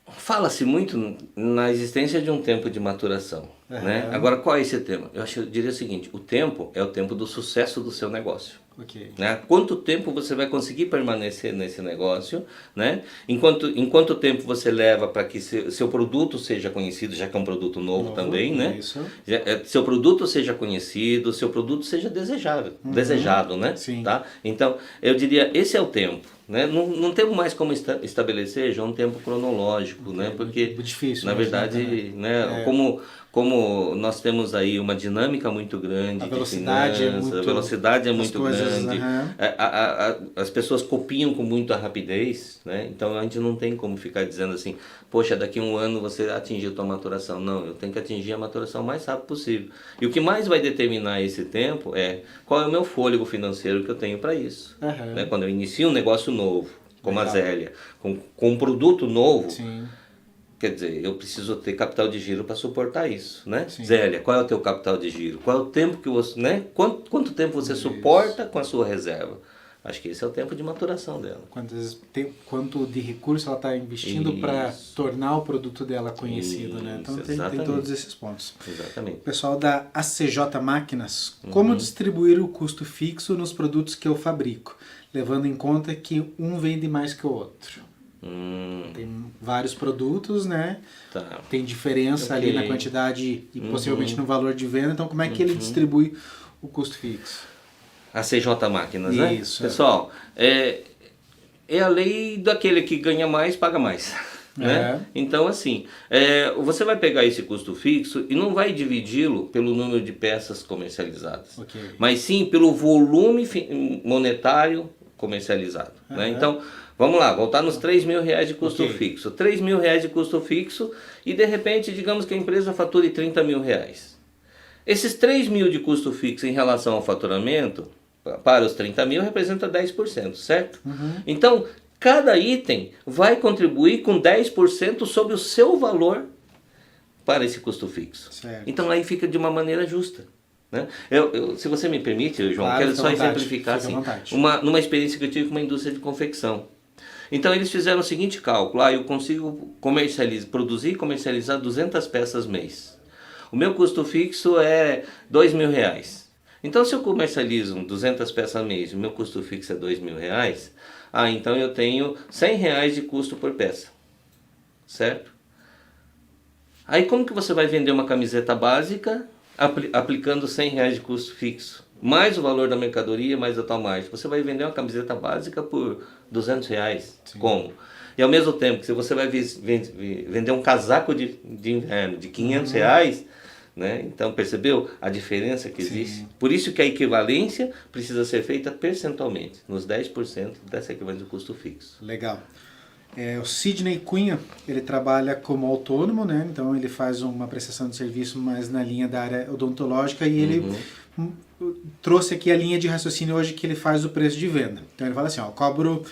Fala-se muito na existência de um tempo de maturação. Né? Agora, qual é esse tempo? Eu diria o seguinte, o tempo é o tempo do sucesso do seu negócio. Ok. Né? Quanto tempo você vai conseguir permanecer nesse negócio, né? Em quanto tempo você leva para que seu produto seja conhecido, já que é um produto novo também, né? Isso. Seu produto seja conhecido, seu produto seja desejado, né? Sim. Tá? Então, eu diria, esse é o tempo. Né? Não temos mais como estabelecer já um tempo cronológico, né? Porque, muito difícil, na mesmo, verdade, né? É. Como nós temos aí uma dinâmica muito grande A de velocidade é finanças, muito... a velocidade é as muito coisas, grande, as pessoas copiam com muita rapidez, né? Então a gente não tem como ficar dizendo assim, poxa, daqui a um ano você atingiu a tua maturação. Não, eu tenho que atingir a maturação o mais rápido possível. E o que mais vai determinar esse tempo é qual é o meu fôlego financeiro que eu tenho para isso. Né? Quando eu inicio um negócio novo, como a Zélia, com um produto novo, Sim. quer dizer, eu preciso ter capital de giro para suportar isso, né? Sim. Zélia, qual é o teu capital de giro? Qual é o tempo que você, né? Quanto tempo você suporta com a sua reserva? Acho que esse é o tempo de maturação dela. Quanto de recurso ela está investindo para tornar o produto dela conhecido, né? Então tem todos esses pontos. Exatamente. Pessoal da ACJ Máquinas, como distribuir o custo fixo nos produtos que eu fabrico, levando em conta que um vende mais que o outro? Tem vários produtos, né? Tá. Tem diferença ali na quantidade e possivelmente no valor de venda, então como é que ele distribui o custo fixo? A CJ Máquinas, né? Isso. Pessoal, é a lei daquele que ganha mais, paga mais. Né? Então, assim, você vai pegar esse custo fixo e não vai dividi-lo pelo número de peças comercializadas, mas sim pelo volume monetário comercializado. Né? Então, vamos lá, voltar nos R$3.000 de custo fixo. R$3.000 de custo fixo e de repente, digamos que a empresa fature R$30.000. Esses 3.000 de custo fixo em relação ao faturamento, para os 30.000 representa 10%, certo? Então, cada item vai contribuir com 10% sobre o seu valor para esse custo fixo. Certo. Então aí fica de uma maneira justa. Né? Se você me permite, João, Claro, quero só exemplificar assim, numa experiência que eu tive com uma indústria de confecção. Então eles fizeram o seguinte cálculo, eu consigo produzir e comercializar 200 peças mês. O meu custo fixo é R$2.000. Então se eu comercializo 200 peças mês e o meu custo fixo é R$2.000, então eu tenho R$100 de custo por peça, certo? Aí como que você vai vender uma camiseta básica aplicando R$100 de custo fixo? Mais o valor da mercadoria, mais a tua margem. Você vai vender uma camiseta básica por R$200. Sim. Como? E ao mesmo tempo que você vai vender um casaco de inverno de R$500, né? Então percebeu a diferença que existe? Sim. Por isso que a equivalência precisa ser feita percentualmente, nos 10% dessa equivalência do custo fixo. Legal. O Sidney Cunha, ele trabalha como autônomo, né? Então ele faz uma prestação de serviço mais na linha da área odontológica e ele trouxe aqui a linha de raciocínio hoje que ele faz o preço de venda. Então ele fala assim, cobro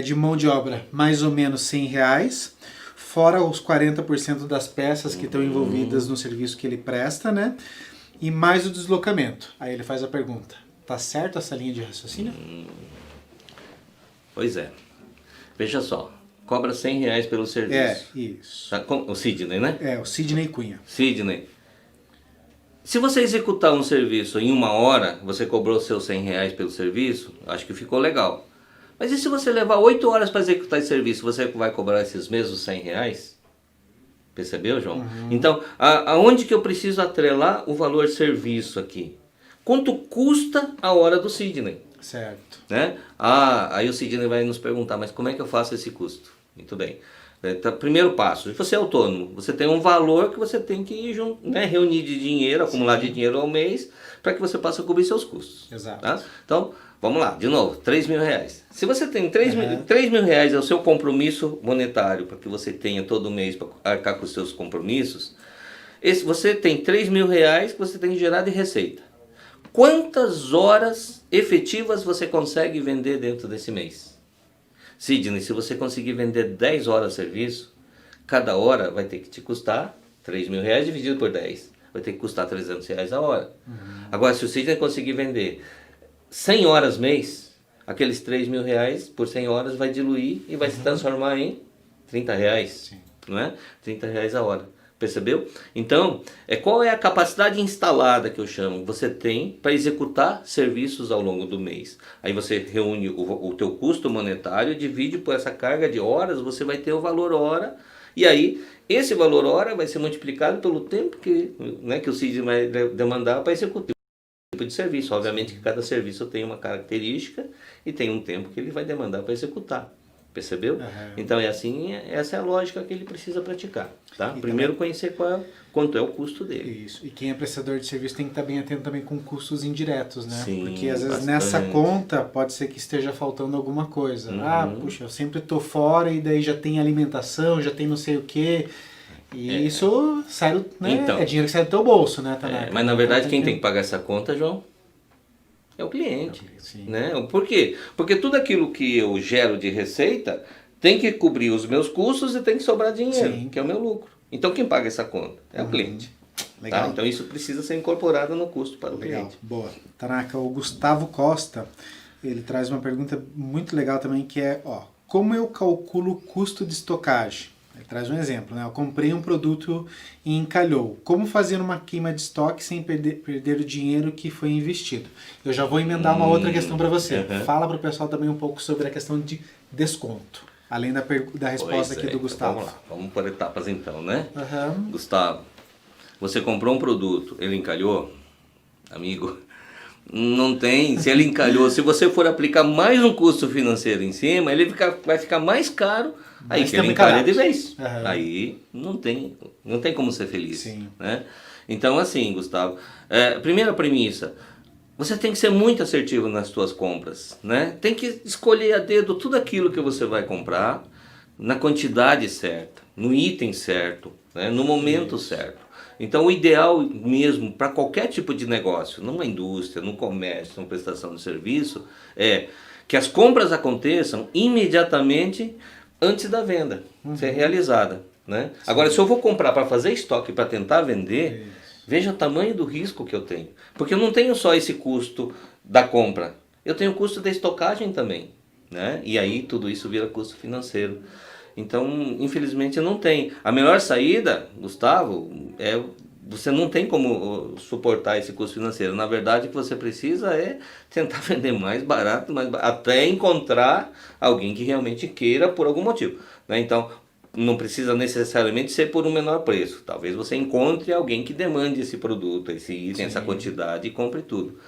de mão de obra mais ou menos R$100, fora os 40% das peças que estão envolvidas no serviço que ele presta, né? E mais o deslocamento. Aí ele faz a pergunta, tá certo essa linha de raciocínio? Pois é. Veja só, cobra R$100 pelo serviço. Isso. Tá? O Sidney, né? O Sidney Cunha. Sidney. Se você executar um serviço em 1 hora, você cobrou seus R$100 pelo serviço, acho que ficou legal. Mas e se você levar 8 horas para executar esse serviço, você vai cobrar esses mesmos R$100? Percebeu, João? Então, aonde que eu preciso atrelar o valor serviço aqui? Quanto custa a hora do Sidney? Certo. Né? Aí o Sidney vai nos perguntar, mas como é que eu faço esse custo? Muito bem. Primeiro passo, se você é autônomo, você tem um valor que você tem que reunir de dinheiro, acumular de dinheiro ao mês, para que você possa cobrir seus custos. Exato. Tá? Então, vamos lá, de novo, R$3.000. Se você tem R$3.000 é o seu compromisso monetário, para que você tenha todo mês para arcar com os seus compromissos, você tem R$3.000 que você tem que gerar de receita. Quantas horas efetivas você consegue vender dentro desse mês? Sidney, se você conseguir vender 10 horas de serviço, cada hora vai ter que te custar R$3.000 dividido por 10. Vai ter que custar R$300 a hora. Agora, se o Sidney conseguir vender 100 horas mês, aqueles R$3.000 por 100 horas vai diluir e vai se transformar em R$30. Não é? R$30 a hora. Percebeu? Então, qual é a capacidade instalada que eu chamo? Você tem para executar serviços ao longo do mês. Aí você reúne o teu custo monetário, divide por essa carga de horas, você vai ter o valor hora. E aí, esse valor hora vai ser multiplicado pelo tempo que o CID vai demandar para executar o tipo de serviço. Obviamente que cada serviço tem uma característica e tem um tempo que ele vai demandar para executar. Percebeu? Uhum. Então essa é a lógica que ele precisa praticar. Tá? E Primeiro também, conhecer quanto é o custo dele. isso. E quem é prestador de serviço tem que estar bem atento também com custos indiretos, né? Sim, porque às vezes bastante. nessa conta pode ser que esteja faltando alguma coisa. Puxa, eu sempre tô fora e daí já tem alimentação, já tem não sei o quê. E isso sai do, né? Então, é dinheiro que sai do teu bolso, né, Tanaka? mas na verdade quem tem que pagar essa conta, João, é o cliente. Sim. Né? Por quê? Porque tudo aquilo que eu gero de receita tem que cobrir os meus custos e tem que sobrar dinheiro, Sim. que é o meu lucro. Então quem paga essa conta é o cliente. Legal. Tá? Então isso precisa ser incorporado no custo para o Legal, cliente. boa. Tanaka, o Gustavo Costa, ele traz uma pergunta muito legal também, que é, como eu calculo o custo de estocagem? Ele traz um exemplo, né? Eu comprei um produto e encalhou. Como fazer uma queima de estoque sem perder o dinheiro que foi investido? Eu já vou emendar uma outra questão para você. Fala para o pessoal também um pouco sobre a questão de desconto, além da resposta aqui do Gustavo. Então vamos lá, vamos por etapas então, né? Uhum. Gustavo, você comprou um produto, ele encalhou, amigo, não tem, se ele encalhou, se você for aplicar mais um custo financeiro em cima, ele vai ficar mais caro, aí Mas que ele também encalha caraca. de vez. Uhum. Aí não tem como ser feliz. Sim. Né? Então assim, Gustavo, primeira premissa, você tem que ser muito assertivo nas suas compras, né? Tem que escolher a dedo tudo aquilo que você vai comprar, na quantidade certa, no item certo, né? No momento certo. Então o ideal mesmo para qualquer tipo de negócio, numa indústria, no comércio, numa prestação de serviço, é que as compras aconteçam imediatamente antes da venda ser realizada. Né? Agora, se eu vou comprar para fazer estoque, para tentar vender, veja o tamanho do risco que eu tenho. Porque eu não tenho só esse custo da compra, eu tenho o custo da estocagem também. Né? E aí tudo isso vira custo financeiro. Então, infelizmente, não tem. A melhor saída, Gustavo, você não tem como suportar esse custo financeiro. Na verdade, o que você precisa é tentar vender mais barato, até encontrar alguém que realmente queira por algum motivo. Né? Então, não precisa necessariamente ser por um menor preço. Talvez você encontre alguém que demande esse produto, esse item, essa quantidade e compre tudo.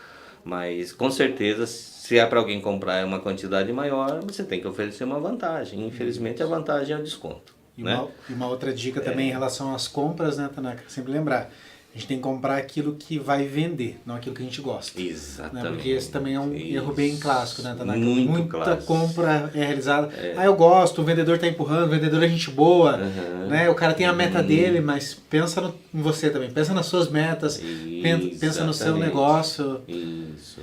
Mas, com certeza, se é para alguém comprar uma quantidade maior, você tem que oferecer uma vantagem. Infelizmente, a vantagem é o desconto. E, né? uma outra dica também em relação às compras, né, Tanaka? Sempre lembrar, a gente tem que comprar aquilo que vai vender, não aquilo que a gente gosta. Exatamente. Né? Porque esse também é um erro bem clássico, né, Tanaka? Muita clássico. Compra é realizada. Eu gosto, o vendedor está empurrando, o vendedor é gente boa, né? O cara tem a meta dele, mas pensa em você também, pensa nas suas metas, pensa no seu negócio. Isso.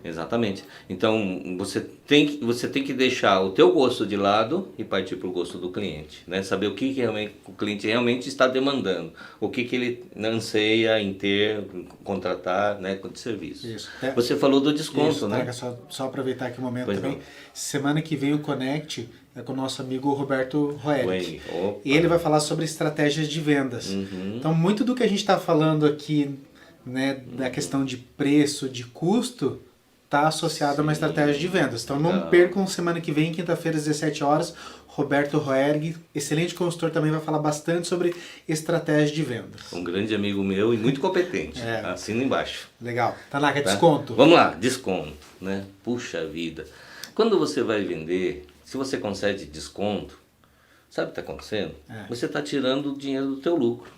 Exatamente. Então você tem que deixar o teu gosto de lado e partir para o gosto do cliente, né? Saber o que realmente, o cliente realmente está demandando, o que ele anseia em ter, contratar, né, de serviço. Isso. Você falou do desconto, isso, né? Só aproveitar aqui o momento pois também. Não. Semana que vem o Connect é com o nosso amigo Roberto Roerich. E ele vai falar sobre estratégias de vendas. Então muito do que a gente está falando aqui, né, da questão de preço, de custo, está associado a uma estratégia de vendas. Então não percam semana que vem, quinta-feira às 17 horas, Roberto Roerg, excelente consultor, também vai falar bastante sobre estratégia de vendas. Um grande amigo meu e muito competente. Assina embaixo. Legal. Tanaka, desconto. Vamos lá, desconto. Né? Puxa vida. Quando você vai vender, se você concede desconto, sabe o que está acontecendo? Você está tirando o dinheiro do teu lucro.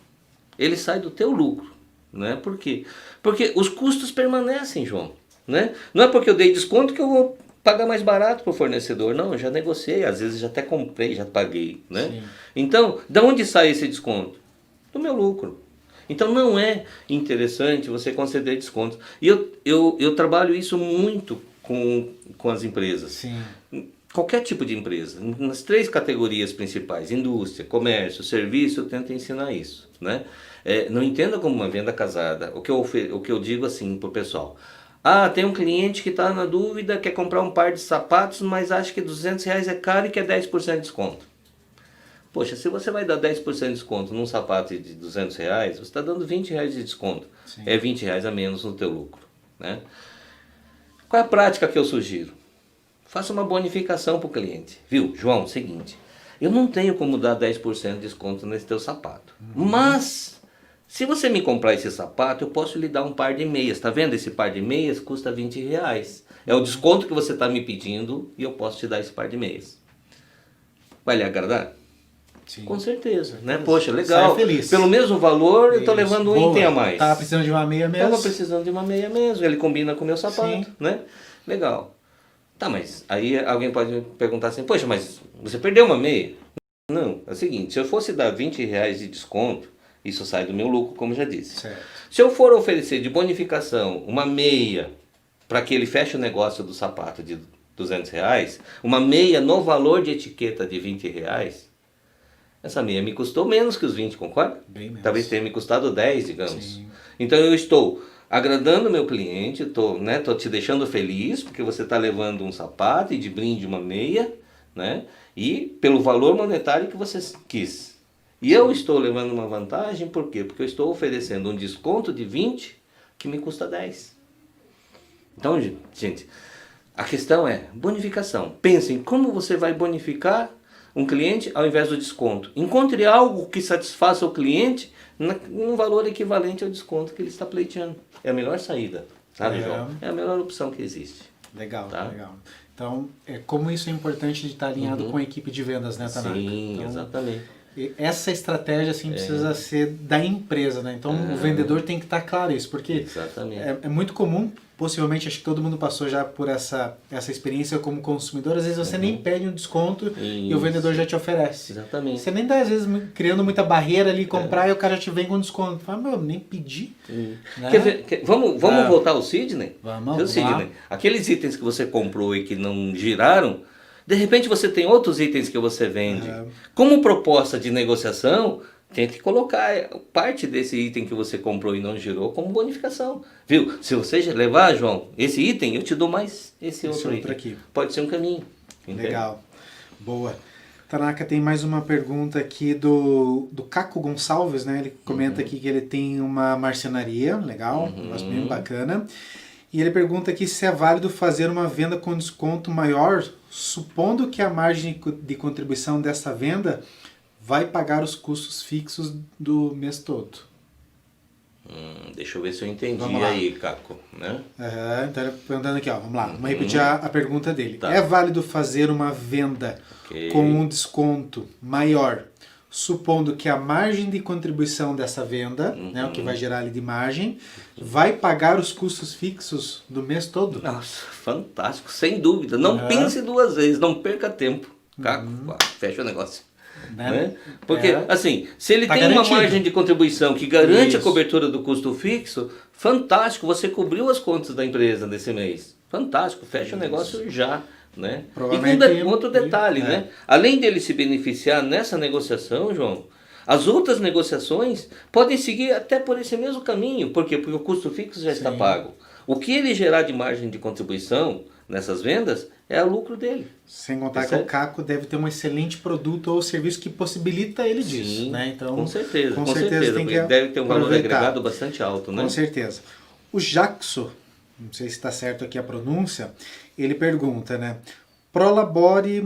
Ele sai do teu lucro. Né? Por quê? Porque os custos permanecem, João. Né? Não é porque eu dei desconto que eu vou pagar mais barato para o fornecedor. Não, eu já negociei, às vezes já até comprei, já paguei. Né? Então, de onde sai esse desconto? Do meu lucro. Então não é interessante você conceder descontos. E eu trabalho isso muito com as empresas. Sim. Qualquer tipo de empresa, nas 3 categorias principais, indústria, comércio, serviço, eu tento ensinar isso. Né? Não entenda como uma venda casada. O que eu digo assim para o pessoal: tem um cliente que está na dúvida, quer comprar um par de sapatos, mas acha que R$200 é caro e quer 10% de desconto. Poxa, se você vai dar 10% de desconto num sapato de R$ 200, você está dando R$ 20 de desconto. Sim. É R$ 20 a menos no teu lucro, né? Qual é a prática que eu sugiro? Faça uma bonificação para o cliente. Viu, João, seguinte, eu não tenho como dar 10% de desconto nesse teu sapato. Mas, se você me comprar esse sapato, eu posso lhe dar um par de meias. Tá vendo? Esse par de meias custa R$ 20. É o desconto que você está me pedindo e eu posso te dar esse par de meias. Vai lhe agradar? Sim. Com certeza, né? Poxa, legal. Sai feliz. Pelo mesmo valor, eu estou Isso. levando um Boa. item a mais. Tava precisando de uma meia mesmo. Estava precisando de uma meia mesmo. Ele combina com o meu sapato, Sim. né? Legal. Tá, mas aí alguém pode me perguntar assim, poxa, mas você perdeu uma meia? Não, é o seguinte, se eu fosse dar R$ 20 de desconto, isso sai do meu lucro, como já disse. Certo. Se eu for oferecer de bonificação uma meia para que ele feche o negócio do sapato de R$ 200, uma meia no valor de etiqueta de R$ 20, essa meia me custou menos que os 20, concorda? Bem menos. Talvez tenha me custado 10, digamos. Sim. Então eu estou agradando o meu cliente, tô te deixando feliz, porque você está levando um sapato e de brinde uma meia, né? E pelo valor monetário que você quis. E eu estou levando uma vantagem, por quê? Porque eu estou oferecendo um desconto de 20 que me custa 10. Então, gente, a questão é bonificação. Pensem como você vai bonificar um cliente ao invés do desconto. Encontre algo que satisfaça o cliente num valor equivalente ao desconto que ele está pleiteando. É a melhor saída, sabe, João? É a melhor opção que existe. Legal, Tá? legal. Então, como isso é importante de estar alinhado com a equipe de vendas, né, Tanaka? Sim, então, exatamente. Essa estratégia assim, precisa ser da empresa, né? Então o vendedor tem que estar claro isso, porque Exatamente. é muito comum, possivelmente acho que todo mundo passou já por essa experiência como consumidor, às vezes você nem pede um desconto e o vendedor já te oferece. Exatamente. Você nem está às vezes criando muita barreira ali, comprar e o cara já te vem com desconto. Fala, meu, nem pedi. Né? Vamos voltar ao Sidney? Vamos Sidney, lá. aqueles itens que você comprou e que não giraram, de repente você tem outros itens que você vende. Como proposta de negociação, tente colocar parte desse item que você comprou e não girou como bonificação. Viu? Se você levar, João, esse item, eu te dou mais esse outro item. Aqui. Pode ser um caminho. Entende? Legal. Boa. Tanaka, tem mais uma pergunta aqui do Caco Gonçalves, né? Ele comenta aqui que ele tem uma marcenaria, legal, um negócio bem bacana. E ele pergunta aqui se é válido fazer uma venda com desconto maior, supondo que a margem de contribuição dessa venda vai pagar os custos fixos do mês todo. Deixa eu ver se eu entendi Vamos lá. aí, Caco. Né? Então ele perguntando aqui, ó, vamos lá, vamos repetir a pergunta dele. Tá. É válido fazer uma venda com um desconto maior, supondo que a margem de contribuição dessa venda, né, o que vai gerar ali de margem, vai pagar os custos fixos do mês todo? Nossa, fantástico, sem dúvida. Não pense duas vezes, não perca tempo. Caco, fecha o negócio. Né? Porque, assim, se ele Tá tem garantido. uma margem de contribuição que garante Isso. a cobertura do custo fixo, fantástico, você cobriu as contas da empresa desse mês. Fantástico, fecha o negócio já. Né? E Provavelmente com outro detalhe, é. né? Além dele se beneficiar nessa negociação, João, as outras negociações podem seguir até por esse mesmo caminho. Por quê? Porque o custo fixo já está pago. O que ele gerar de margem de contribuição nessas vendas é o lucro dele. Sem contar que o Caco deve ter um excelente produto ou serviço que possibilita ele disso, Sim, né? Então, com certeza, com certeza tem que deve ter um valor aproveitar. agregado bastante alto, né? Com certeza. O Jackson, não sei se está certo aqui a pronúncia, ele pergunta, né? Prolabore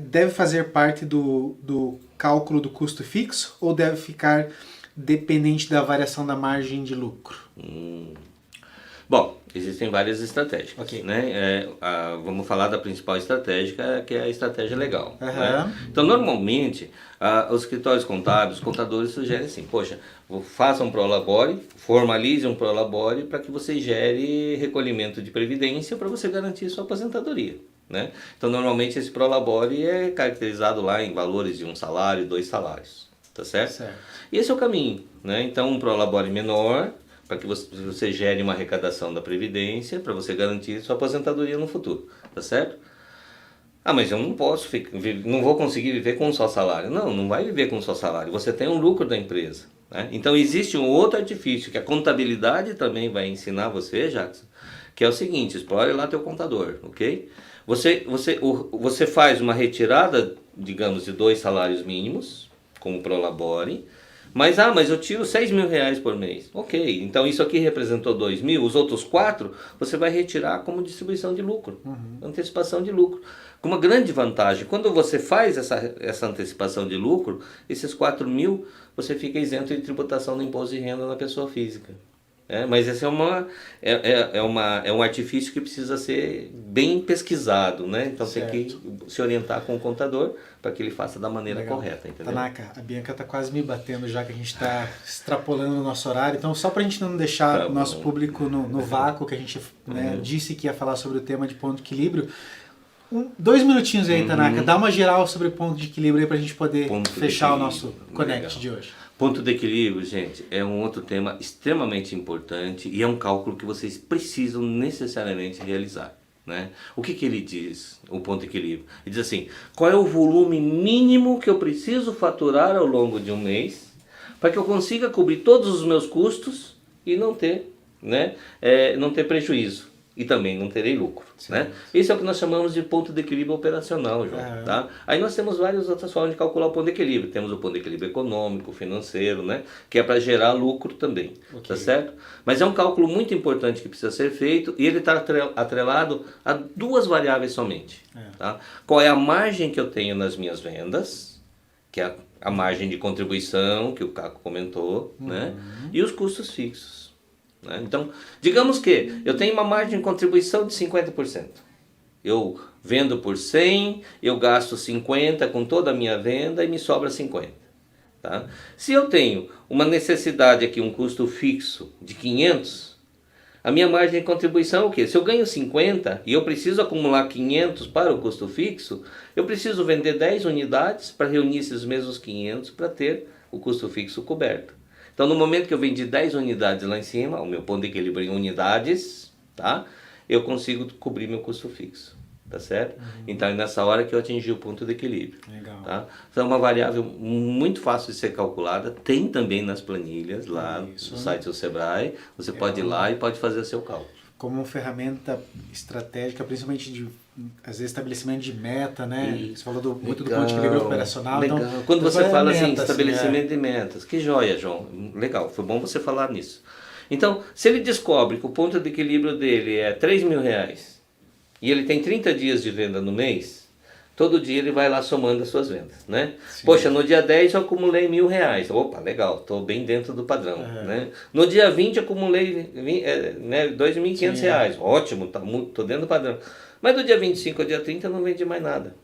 deve fazer parte do cálculo do custo fixo ou deve ficar dependente da variação da margem de lucro? Bom, existem várias estratégias. Ok. Né? Vamos falar da principal estratégia, que é a estratégia legal. Aham. Né? Então, normalmente, os escritórios contábeis, os contadores sugerem assim, poxa, faça um Prolabore, formalize um Prolabore para que você gere recolhimento de previdência para você garantir sua aposentadoria. Né? Então, normalmente, esse Prolabore é caracterizado lá em valores de 1 salário, 2 salários. Tá certo? Certo. E esse é o caminho. Né? Então, um Prolabore menor, para que você gere uma arrecadação da Previdência, para você garantir sua aposentadoria no futuro, tá certo? Mas eu não posso, não vou conseguir viver com um só salário. Não vai viver com um só salário, você tem um lucro da empresa. Né? Então existe um outro artifício que a contabilidade também vai ensinar você, Jackson, que é o seguinte, explore lá teu contador, ok? Você faz uma retirada digamos, de 2 salários mínimos, como Prolabore, mas eu tiro 6 mil reais por mês. Ok, então isso aqui representou 2 mil, os outros 4 você vai retirar como distribuição de lucro, antecipação de lucro. Com uma grande vantagem, quando você faz essa antecipação de lucro, esses 4 mil você fica isento de tributação do imposto de renda na pessoa física. Mas esse é um artifício que precisa ser bem pesquisado, né? Então certo. Tem que se orientar com o contador para que ele faça da maneira Legal. correta, entendeu? Tanaka, a Bianca está quase me batendo já que a gente está extrapolando o nosso horário, então só para a gente não deixar o nosso público no vácuo, que a gente disse que ia falar sobre o tema de ponto de equilíbrio, 2 minutinhos aí, Tanaka, dá uma geral sobre ponto de equilíbrio aí para a gente poder fechar o nosso Connect de hoje. Ponto de equilíbrio, gente, é um outro tema extremamente importante e é um cálculo que vocês precisam necessariamente realizar, né? O que ele diz, o ponto de equilíbrio? Ele diz assim, qual é o volume mínimo que eu preciso faturar ao longo de um mês para que eu consiga cobrir todos os meus custos e não ter prejuízo. E também não terei lucro, né? Esse é o que nós chamamos de ponto de equilíbrio operacional, João, tá? Aí nós temos várias outras formas de calcular o ponto de equilíbrio. Temos o ponto de equilíbrio econômico, financeiro, né? Que é para gerar lucro também, tá certo? Mas é um cálculo muito importante que precisa ser feito e ele está atrelado a 2 variáveis somente, tá? Qual é a margem que eu tenho nas minhas vendas, que é a margem de contribuição que o Caco comentou, né? E os custos fixos. Então, digamos que eu tenho uma margem de contribuição de 50%. Eu vendo por 100, eu gasto 50 com toda a minha venda e me sobra 50. Tá? Se eu tenho uma necessidade aqui, um custo fixo de 500, a minha margem de contribuição é o quê? Se eu ganho 50 e eu preciso acumular 500 para o custo fixo, eu preciso vender 10 unidades para reunir esses mesmos 500 para ter o custo fixo coberto. Então, no momento que eu vendi 10 unidades lá em cima, o meu ponto de equilíbrio em unidades, tá? Eu consigo cobrir meu custo fixo, tá certo? Então, é nessa hora que eu atingi o ponto de equilíbrio. Legal. Tá? Então, é uma variável muito fácil de ser calculada, tem também nas planilhas lá no site do Sebrae, você pode ir lá e pode fazer o seu cálculo. Como uma ferramenta estratégica, principalmente de, às vezes, estabelecimento de meta, né? Você falou muito do ponto de equilíbrio operacional. Legal. Então, quando você fala assim, meta, estabelecimento de metas, que joia, João, legal, foi bom você falar nisso. Então, se ele descobre que o ponto de equilíbrio dele é 3 mil reais e ele tem 30 dias de venda no mês, todo dia ele vai lá somando as suas vendas, né? Sim. Poxa, no dia 10 eu acumulei 1.000 reais. Opa, legal, estou bem dentro do padrão, né? No dia 20 eu acumulei 2.500 reais. Ótimo, estou dentro do padrão. Mas do dia 25 ao dia 30 eu não vendi mais nada.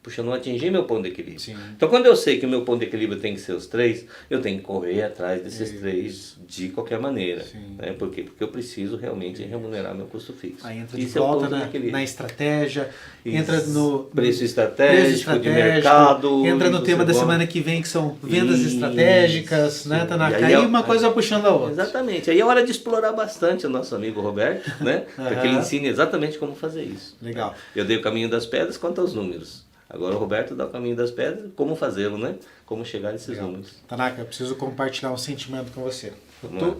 Puxa, eu não atingi meu ponto de equilíbrio. Sim. Então, quando eu sei que o meu ponto de equilíbrio tem que ser os 3, eu tenho que correr atrás desses 3 de qualquer maneira. Né? Por quê? Porque eu preciso realmente remunerar meu custo fixo. Aí entra de volta na estratégia, entra no preço estratégico, de mercado. Entra no tema da semana que vem, que são vendas estratégicas, né, Tanaka? Aí uma coisa puxando a outra. Exatamente. Aí é hora de explorar bastante o nosso amigo Roberto, né? Para que ele ensine exatamente como fazer isso. Legal. Eu dei o caminho das pedras quanto aos números. Agora o Roberto dá o caminho das pedras, como fazê-lo, né? Como chegar nesses números. Tanaka, eu preciso compartilhar um sentimento com você.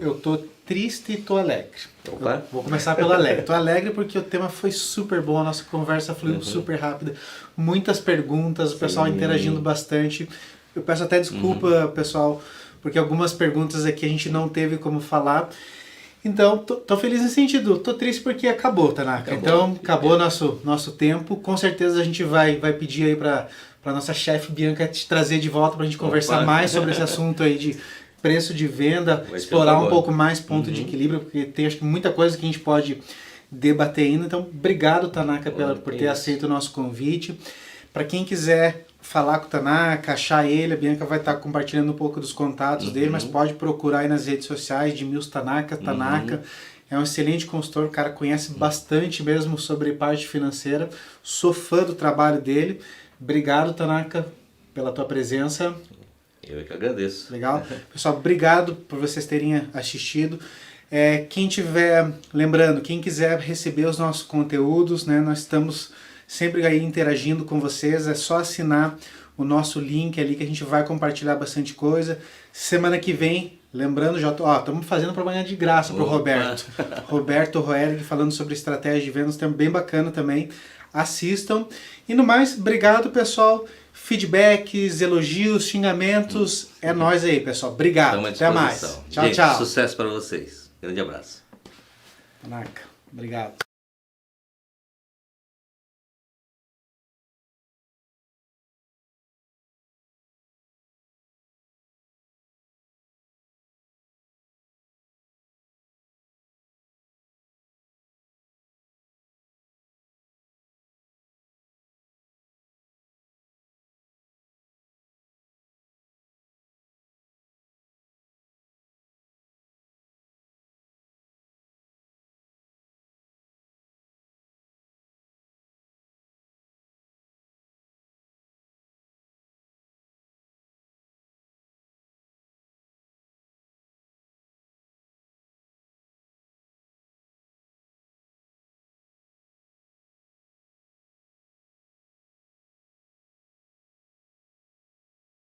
Eu tô triste e tô alegre. Opa. Vou começar pelo alegre. Tô alegre porque o tema foi super bom, a nossa conversa fluiu super rápida. Muitas perguntas, o pessoal interagindo bastante. Eu peço até desculpa, pessoal, porque algumas perguntas aqui a gente não teve como falar. Então, tô feliz nesse sentido. Tô triste porque acabou, Tanaka. Então, acabou nosso tempo. Com certeza a gente vai pedir aí para nossa chefe Bianca te trazer de volta para a gente conversar mais sobre esse assunto aí de preço de venda, explorar um pouco mais ponto de equilíbrio, porque tem acho que muita coisa que a gente pode debater ainda. Então, obrigado, Tanaka, por ter aceito o nosso convite. Para quem quiser falar com o Tanaka, achar ele, a Bianca vai estar compartilhando um pouco dos contatos dele, mas pode procurar aí nas redes sociais de Mills Tanaka. É um excelente consultor, o cara conhece bastante mesmo sobre parte financeira. Sou fã do trabalho dele. Obrigado, Tanaka, pela tua presença. Eu é que agradeço. Legal. Pessoal, obrigado por vocês terem assistido. Quem quiser receber os nossos conteúdos, né, nós estamos sempre aí interagindo com vocês, é só assinar o nosso link ali que a gente vai compartilhar bastante coisa. Semana que vem, lembrando, já estamos fazendo propaganda de graça para o Roberto. Roberto Roerg falando sobre estratégia de vendas, tema bem bacana também. assistam. E no mais, obrigado, pessoal. Feedbacks, elogios, xingamentos, é nóis aí, pessoal. Obrigado. Até mais. Tchau, gente, tchau. Sucesso para vocês. Grande abraço. Caraca, obrigado.